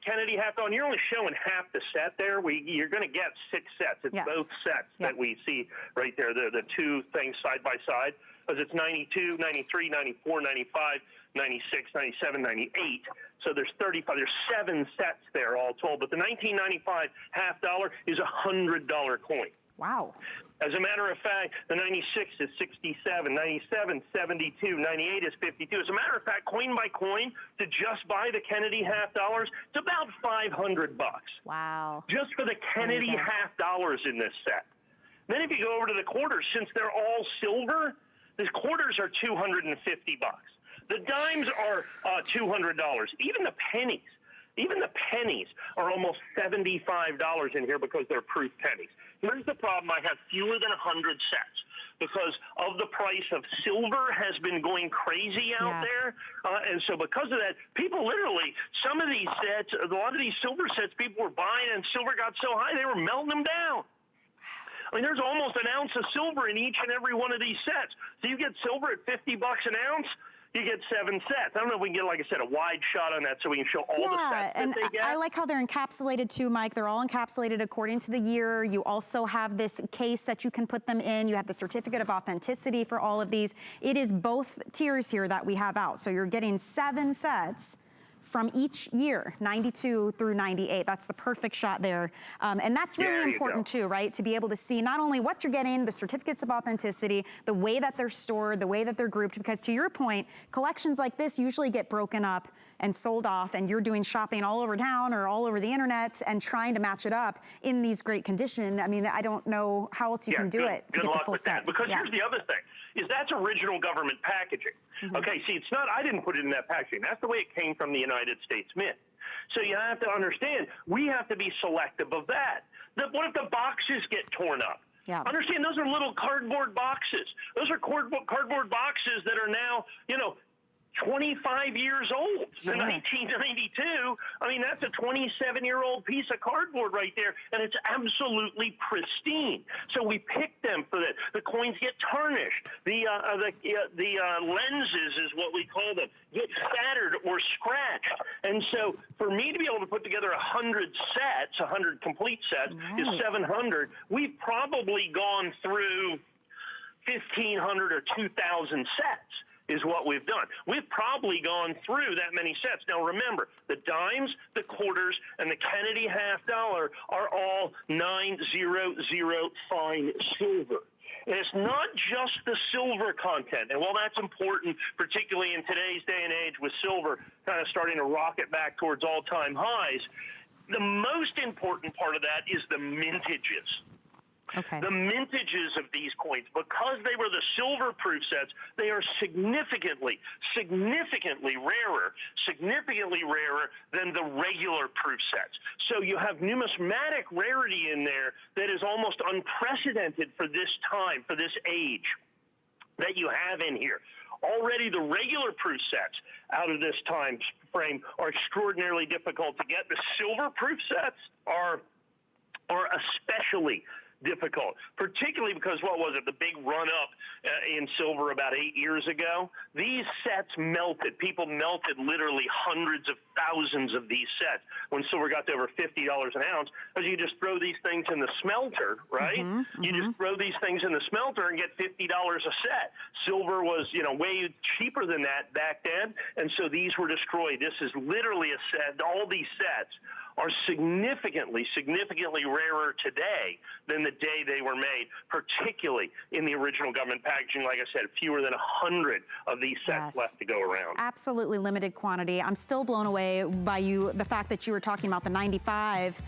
[SPEAKER 2] Kennedy half-dollar, you're only showing half the set there. You're going to get 6 sets. It's both sets that we see right there. The two things side by side, because it's 92, 93, 94, 95, 96, 97, 98. So there's 35. There's 7 sets there all told. But the 1995 half-dollar is a $100 coin.
[SPEAKER 1] Wow.
[SPEAKER 2] As a matter of fact, the 96 is 67, 97, 72, 98 is 52. As a matter of fact, coin by coin, to just buy the Kennedy half-dollars, it's about $500.
[SPEAKER 1] Wow. Just
[SPEAKER 2] for the Kennedy half-dollars in this set. Then if you go over to the quarters, since they're all silver, the quarters are $250. The dimes are $200. Even the pennies are almost $75 in here because they're proof pennies. Here's the problem. I have fewer than 100 sets because of the price of silver has been going crazy out there. And so because of that, people literally, some of these sets, a lot of these silver sets people were buying, and silver got so high they were melting them down. I mean, there's almost an ounce of silver in each and every one of these sets. So you get silver at $50 an ounce, you get 7 sets. I don't know if we can get, like I said, a wide shot on that so we can show all the sets that they get.
[SPEAKER 1] I like how they're encapsulated too, Mike. They're all encapsulated according to the year. You also have this case that you can put them in. You have the certificate of authenticity for all of these. It is both tiers here that we have out. So you're getting 7 sets from each year, 92 through 98. That's the perfect shot there. And that's really important too, right? To be able to see not only what you're getting, the certificates of authenticity, the way that they're stored, the way that they're grouped, because to your point, collections like this usually get broken up and sold off, and you're doing shopping all over town or all over the internet and trying to match it up in these great condition. I mean, I don't know how else you can do it to get the full set.
[SPEAKER 2] Because here's the other thing, is that's original government packaging. Okay, see, it's not, I didn't put it in that packaging. That's the way it came from the United States Mint. So you have to understand, we have to be selective of that. What if the boxes get torn up?
[SPEAKER 1] Yeah.
[SPEAKER 2] Understand, those are little cardboard boxes. Those are cardboard boxes that are now, 25 years old.
[SPEAKER 1] Sure.
[SPEAKER 2] In 1992, I mean, that's a 27-year-old piece of cardboard right there, and it's absolutely pristine. So we pick them for that. The coins get tarnished. The lenses is what we call them, get shattered or scratched. And so for me to be able to put together 100 sets, 100 complete sets is 700. We've probably gone through 1,500 or 2,000 sets. Is what we've done. We've probably gone through that many sets. Now remember, the dimes, the quarters, and the Kennedy half dollar are all 900 fine silver. And it's not just the silver content. And while that's important, particularly in today's day and age with silver kind of starting to rocket back towards all-time highs, the most important part of that is the mintages.
[SPEAKER 1] Okay.
[SPEAKER 2] The mintages of these coins, because they were the silver-proof sets, they are significantly rarer than the regular proof sets. So you have numismatic rarity in there that is almost unprecedented for this time, for this age that you have in here. Already the regular proof sets out of this time frame are extraordinarily difficult to get. The silver-proof sets are especially difficult, particularly because, what was it, the big run-up in silver about 8 years ago? These sets melted. People melted literally hundreds of thousands of these sets when silver got to over $50 an ounce, because you just throw these things in the smelter, right? You just throw these things in the smelter and get $50 a set. Silver was, way cheaper than that back then, and so these were destroyed. This is literally a set. All these sets are significantly rarer today than the day they were made, particularly in the original government packaging. Like I said, fewer than 100 of these sets left to go around.
[SPEAKER 1] Absolutely limited quantity. I'm still blown away by the fact that you were talking about the 95,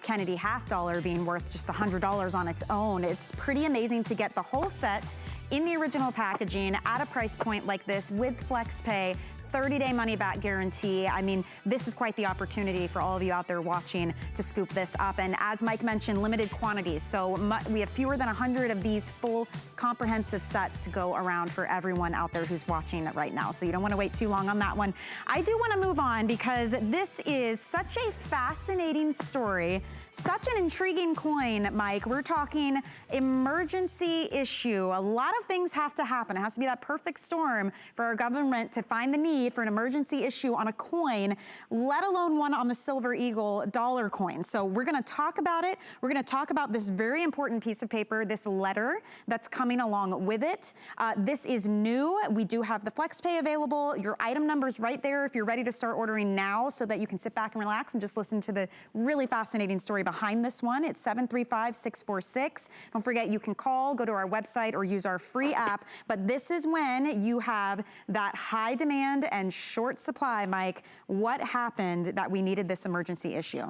[SPEAKER 1] Kennedy half dollar being worth just $100 on its own. It's pretty amazing to get the whole set in the original packaging at a price point like this with FlexPay. 30-day money-back guarantee. I mean, this is quite the opportunity for all of you out there watching to scoop this up. And as Mike mentioned, limited quantities. So we have fewer than 100 of these full comprehensive sets to go around for everyone out there who's watching it right now. So you don't want to wait too long on that one. I do want to move on because this is such a fascinating story, such an intriguing coin, Mike. We're talking emergency issue. A lot of things have to happen. It has to be that perfect storm for our government to find the need for an emergency issue on a coin, let alone one on the Silver Eagle dollar coin. So we're going to talk about it. We're going to talk about this very important piece of paper, this letter that's coming along with it. This is new. We do have the FlexPay available. Your item number's right there if you're ready to start ordering now so that you can sit back and relax and just listen to the really fascinating story behind this one. It's 735-646. Don't forget, you can call, go to our website, or use our free app. But this is when you have that high demand and short supply. Mike, what happened that we needed this emergency issue?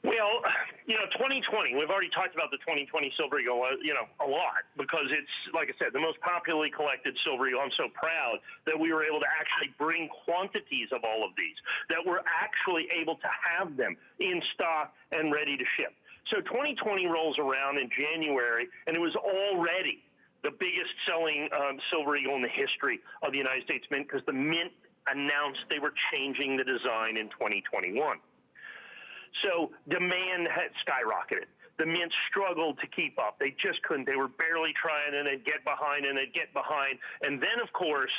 [SPEAKER 2] Well, 2020, we've already talked about the 2020 Silver Eagle, a lot, because it's, like I said, the most popularly collected Silver Eagle. I'm so proud that we were able to actually bring quantities of all of these, that we're actually able to have them in stock and ready to ship. So 2020 rolls around in January, and it was already the biggest selling Silver Eagle in the history of the United States Mint, because the Mint announced they were changing the design in 2021. So demand had skyrocketed. The Mint struggled to keep up. They just couldn't. They were barely trying, and they'd get behind, and they'd get behind. And then, of course,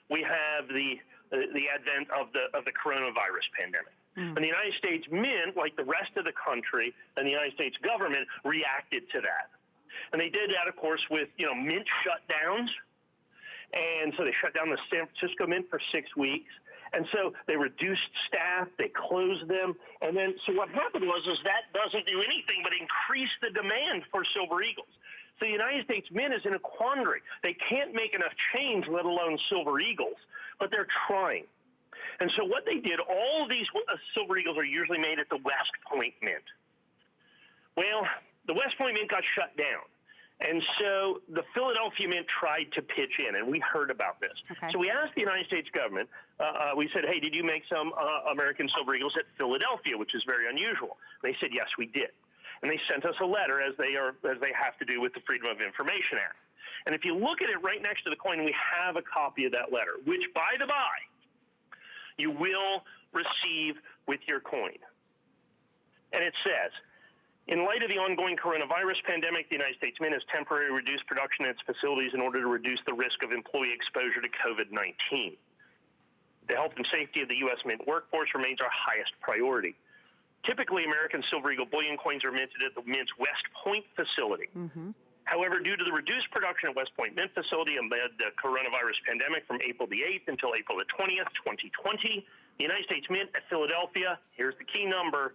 [SPEAKER 2] we have the advent of the coronavirus pandemic. And the United States Mint, like the rest of the country and the United States government, reacted to that. And they did that, of course, with, Mint shutdowns. And so they shut down the San Francisco Mint for 6 weeks. And so they reduced staff, they closed them, and then so what happened was that doesn't do anything but increase the demand for Silver Eagles. So the United States Mint is in a quandary. They can't make enough change, let alone Silver Eagles, but they're trying. And so what they did, all of these Silver Eagles are usually made at the West Point Mint. Well, the West Point Mint got shut down. And so the Philadelphia Mint tried to pitch in, and we heard about this. Okay. So we asked the United States government, we said, hey, did you make some American Silver Eagles at Philadelphia, which is very unusual? And they said, yes, we did. And they sent us a letter, as they have to do with the Freedom of Information Act. And if you look at it right next to the coin, we have a copy of that letter, which, by the by, you will receive with your coin. And it says, in light of the ongoing coronavirus pandemic, the United States Mint has temporarily reduced production at its facilities in order to reduce the risk of employee exposure to COVID-19. The health and safety of the U.S. Mint workforce remains our highest priority. Typically, American Silver Eagle bullion coins are minted at the Mint's West Point facility. Mm-hmm. However, due to the reduced production at West Point Mint facility amid the coronavirus pandemic from April the 8th until April the 20th, 2020, the United States Mint at Philadelphia, here's the key number,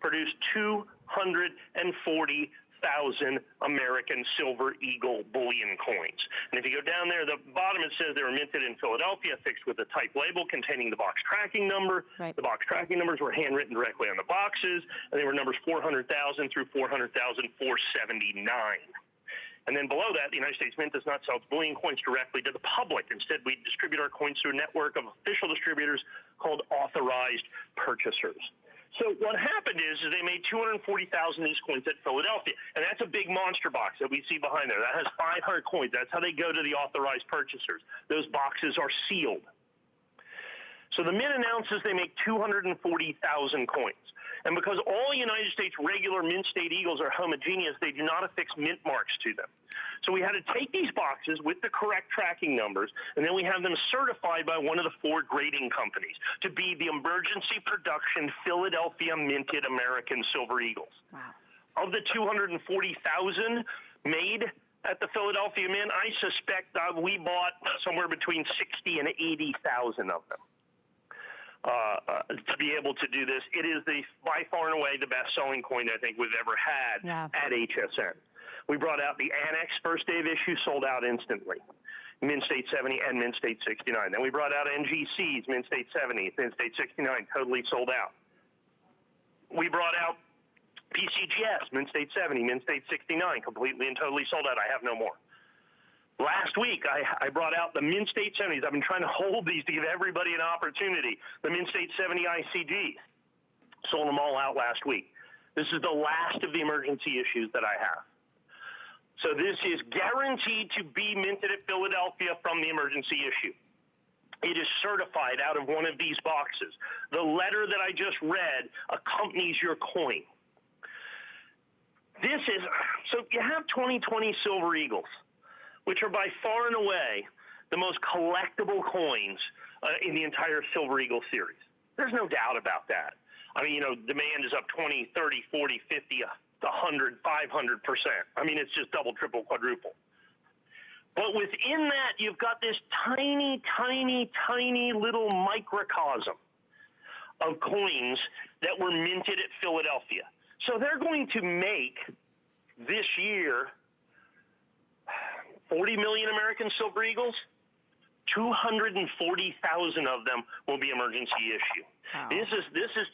[SPEAKER 2] produced 240,000 American Silver Eagle bullion coins. And if you go down there, the bottom it says they were minted in Philadelphia, fixed with a type label containing the box tracking number. Right. The box tracking numbers were handwritten directly on the boxes, and they were numbers 400,000 through 400,479. And then below that, the United States Mint does not sell its bullion coins directly to the public. Instead, we distribute our coins through a network of official distributors called authorized purchasers. So what happened is they made 240,000 of these coins at Philadelphia, and that's a big monster box that we see behind there. That has 500 coins. That's how they go to the authorized purchasers. Those boxes are sealed. So the Mint announces they make 240,000 coins. And because all United States regular Mint State Eagles are homogeneous, they do not affix mint marks to them. So we had to take these boxes with the correct tracking numbers, and then we have them certified by one of the 4 grading companies to be the emergency production Philadelphia minted American Silver Eagles. Wow. Of the 240,000 made at the Philadelphia Mint, I suspect we bought somewhere between 60 and 80,000 of them. To be able to do this, it is by far and away the best-selling coin I think we've ever had at HSN. We brought out the Annex, first day of issue, sold out instantly. Mint State 70 and Mint State 69. Then we brought out NGCs, Mint State 70, Mint State 69, totally sold out. We brought out PCGS, Mint State 70, Mint State 69, completely and totally sold out. I have no more. Last week, I brought out the Mint State 70s. I've been trying to hold these to give everybody an opportunity. The Mint State 70 ICGs. Sold them all out last week. This is the last of the emergency issues that I have. So this is guaranteed to be minted at Philadelphia from the emergency issue. It is certified out of one of these boxes. The letter that I just read accompanies your coin. So you have 2020 Silver Eagles, which are by far and away the most collectible coins in the entire Silver Eagle series. There's no doubt about that. I mean, demand is up 20, 30, 40, 50, 100, 500%. I mean, it's just double, triple, quadruple. But within that, you've got this tiny, tiny, tiny little microcosm of coins that were minted at Philadelphia. So they're going to make this year 40 million American Silver Eagles. 240,000 of them will be emergency issue. Wow. This is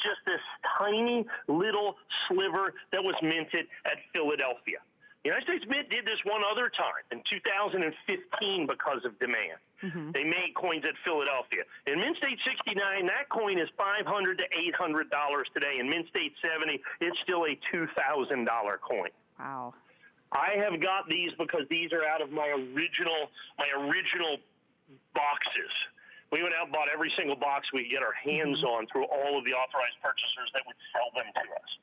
[SPEAKER 2] just this tiny little sliver that was minted at Philadelphia. The United States Mint did this one other time in 2015 because of demand. Mm-hmm. They made coins at Philadelphia. In Mint State 69, that coin is $500 to $800 today. In Mint State 70, it's still a $2,000 coin. Wow. I have got these because these are out of my original boxes. We went out and bought every single box we could get our hands on through all of the authorized purchasers that would sell them to us.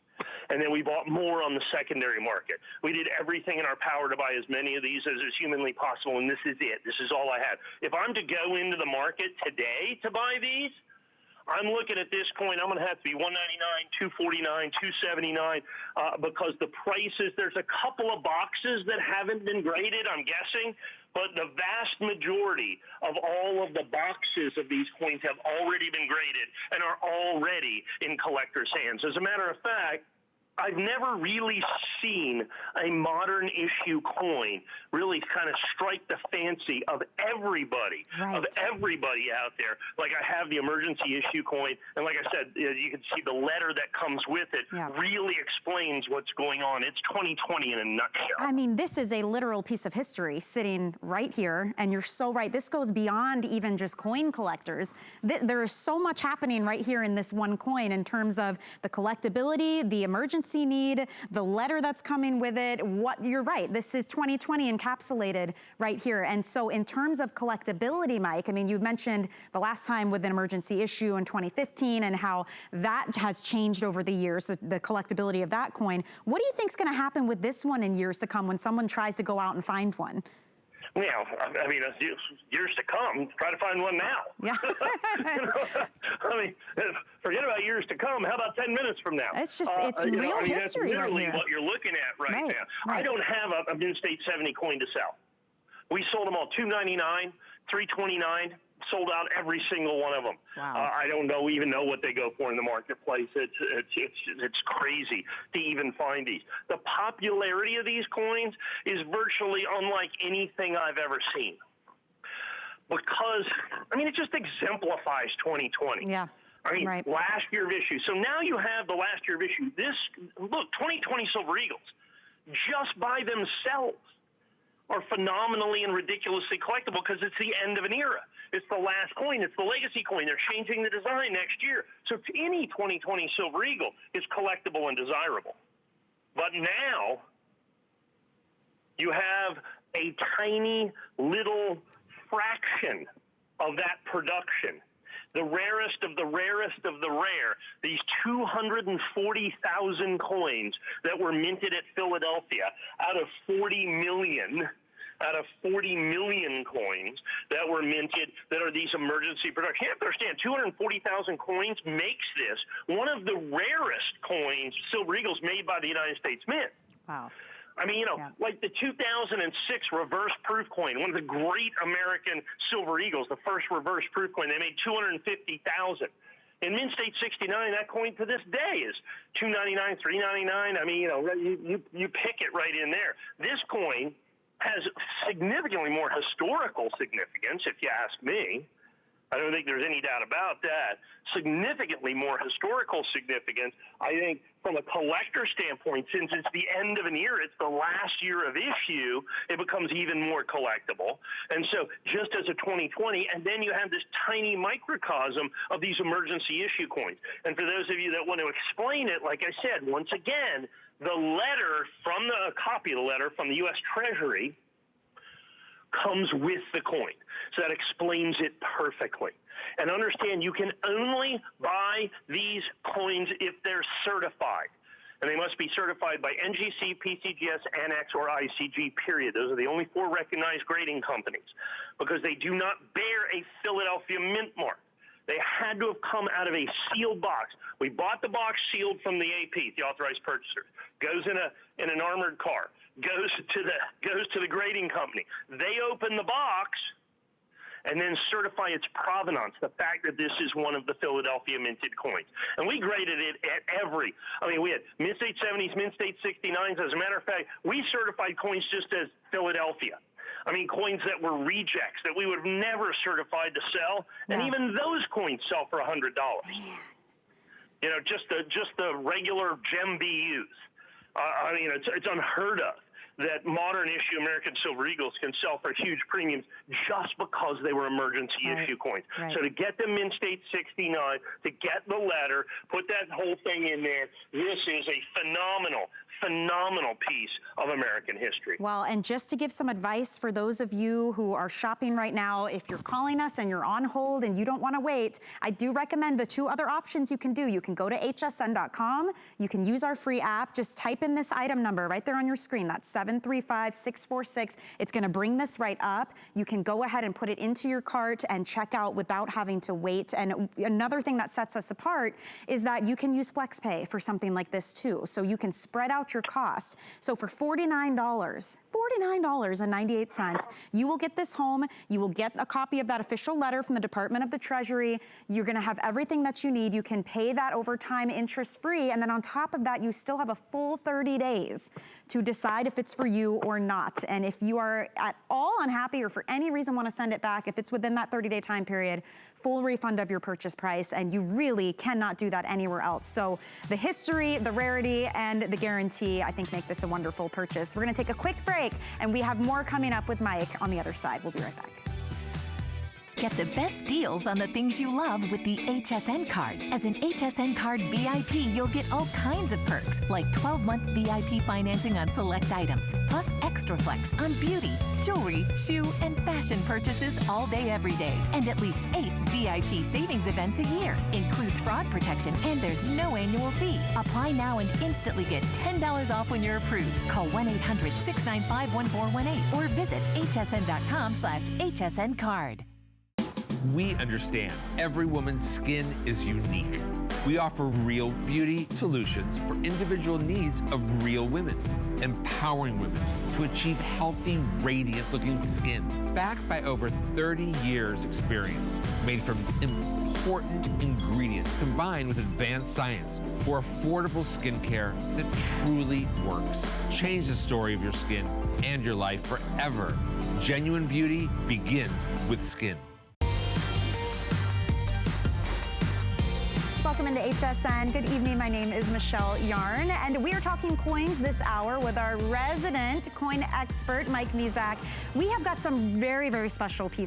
[SPEAKER 2] And then we bought more on the secondary market. We did everything in our power to buy as many of these as is humanly possible, and this is it. This is all I had. If I'm to go into the market today to buy these, I'm looking at this coin. I'm going to have to be $199, $249, $279 because the prices, there's a couple of boxes that haven't been graded, I'm guessing, but the vast majority of all of the boxes of these coins have already been graded and are already in collectors' hands. As a matter of fact, I've never really seen a modern issue coin really kind of strike the fancy of everybody, out there. Like I have the emergency issue coin, and like I said, you can see the letter that comes with it really explains what's going on. It's 2020 in a nutshell.
[SPEAKER 1] I mean, this is a literal piece of history sitting right here, and you're so right. This goes beyond even just coin collectors. There is so much happening right here in this one coin in terms of the collectability, the emergency need, the letter that's coming with it. You're right, this is 2020 encapsulated right here. And so in terms of collectability, Mike, I mean, you mentioned the last time with an emergency issue in 2015 and how that has changed over the years, the collectability of that coin. What do you think is going to happen with this one in years to come when someone tries to go out and find one?
[SPEAKER 2] Well, I mean, years to come, try to find one now.
[SPEAKER 1] Yeah.
[SPEAKER 2] I mean, forget about years to come. How about 10 minutes from now?
[SPEAKER 1] It's just, it's real history
[SPEAKER 2] that's literally
[SPEAKER 1] right here.
[SPEAKER 2] what you're looking at right now.
[SPEAKER 1] Right.
[SPEAKER 2] I don't have a Mid-State 70 coin to sell. We sold them all $2.99, $3.29. Sold out every single one of them.
[SPEAKER 1] Wow.
[SPEAKER 2] I don't even know what they go for in the marketplace. It's crazy to even find these. The popularity of these coins is virtually unlike anything I've ever seen. Because, I mean, it just exemplifies 2020.
[SPEAKER 1] Yeah.
[SPEAKER 2] I mean, last year of issue. So now you have the last year of issue. Look, 2020 Silver Eagles, just by themselves, are phenomenally and ridiculously collectible because it's the end of an era. It's the last coin. It's the legacy coin. They're changing the design next year. So any 2020 Silver Eagle is collectible and desirable. But now you have a tiny little fraction of that production. The rarest of the rarest of the rare, these 240,000 coins that were minted at Philadelphia out of 40 million coins that were minted that are these emergency productions. You have to understand, 240,000 coins makes this one of the rarest coins, Silver Eagles, made by the United States Mint.
[SPEAKER 1] Wow.
[SPEAKER 2] I mean, like the 2006 reverse proof coin, one of the great American Silver Eagles, the first reverse proof coin, they made 250,000. In Mint State 69, that coin to this day is $2.99, $3.99. I mean, you pick it right in there. This coin has significantly more historical significance, if you ask me. I don't think there's any doubt about that. Significantly more historical significance. I think from a collector standpoint, since it's the end of an era, it's the last year of issue, it becomes even more collectible. And so just as a 2020, and then you have this tiny microcosm of these emergency issue coins. And for those of you that want to explain it, like I said, once again, the letter from a copy of the letter from the U.S. Treasury comes with the coin. So that explains it perfectly. And understand, you can only buy these coins if they're certified. And they must be certified by NGC, PCGS, Annex, or ICG, period. Those are the only 4 recognized grading companies because they do not bear a Philadelphia Mint mark. They had to have come out of a sealed box. We bought the box sealed from the AP, the authorized purchaser. Goes in an armored car. Goes to the grading company. They open the box and then certify its provenance, the fact that this is one of the Philadelphia minted coins. And we graded it at we had Mint State 70s, Mint State 69s. As a matter of fact, we certified coins just as Philadelphia. I mean, coins that were rejects that we would have never certified to sell, and even those coins sell for $100. You know, just the regular gem BUs. I mean, it's unheard of that modern issue American Silver Eagles can sell for huge premiums just because they were emergency issue coins. So to get them in State 69, to get the letter, put that whole thing in there, this is a phenomenal piece of American history.
[SPEAKER 1] Well, and just to give some advice for those of you who are shopping right now, if you're calling us and you're on hold and you don't want to wait, I do recommend the 2 other options you can do. You can go to hsn.com. You can use our free app. Just type in this item number right there on your screen. That's 735-646. It's going to bring this right up. You can go ahead and put it into your cart and check out without having to wait. And another thing that sets us apart is that you can use FlexPay for something like this too. So you can spread out your costs. So for $49, $49.98. You will get this home. You will get a copy of that official letter from the Department of the Treasury. You're gonna have everything that you need. You can pay that over time interest-free, and then on top of that, you still have a full 30 days to decide if it's for you or not. And if you are at all unhappy or for any reason want to send it back, if it's within that 30-day time period, full refund of your purchase price, and you really cannot do that anywhere else. So the history, the rarity, and the guarantee, I think, make this a wonderful purchase. We're gonna take a quick break, and we have more coming up with Mike on the other side. We'll be right back.
[SPEAKER 6] Get the best deals on the things you love with the HSN card. As an HSN card VIP, you'll get all kinds of perks, like 12-month VIP financing on select items, plus extra flex on beauty, jewelry, shoe, and fashion purchases all day, every day. And at least 8 VIP savings events a year. Includes fraud protection, and there's no annual fee. Apply now and instantly get $10 off when you're approved. Call 1-800-695-1418 or visit hsn.com/HSN card.
[SPEAKER 7] We understand every woman's skin is unique. We offer real beauty solutions for individual needs of real women, empowering women to achieve healthy, radiant-looking skin, backed by over 30 years' experience, made from important ingredients combined with advanced science for affordable skincare that truly works. Change the story of your skin and your life forever. Genuine beauty begins with skin.
[SPEAKER 1] Welcome into HSN. Good evening. My name is Michelle Yarn, and we are talking coins this hour with our resident coin expert, Mike Mizak. We have got some very, very special pieces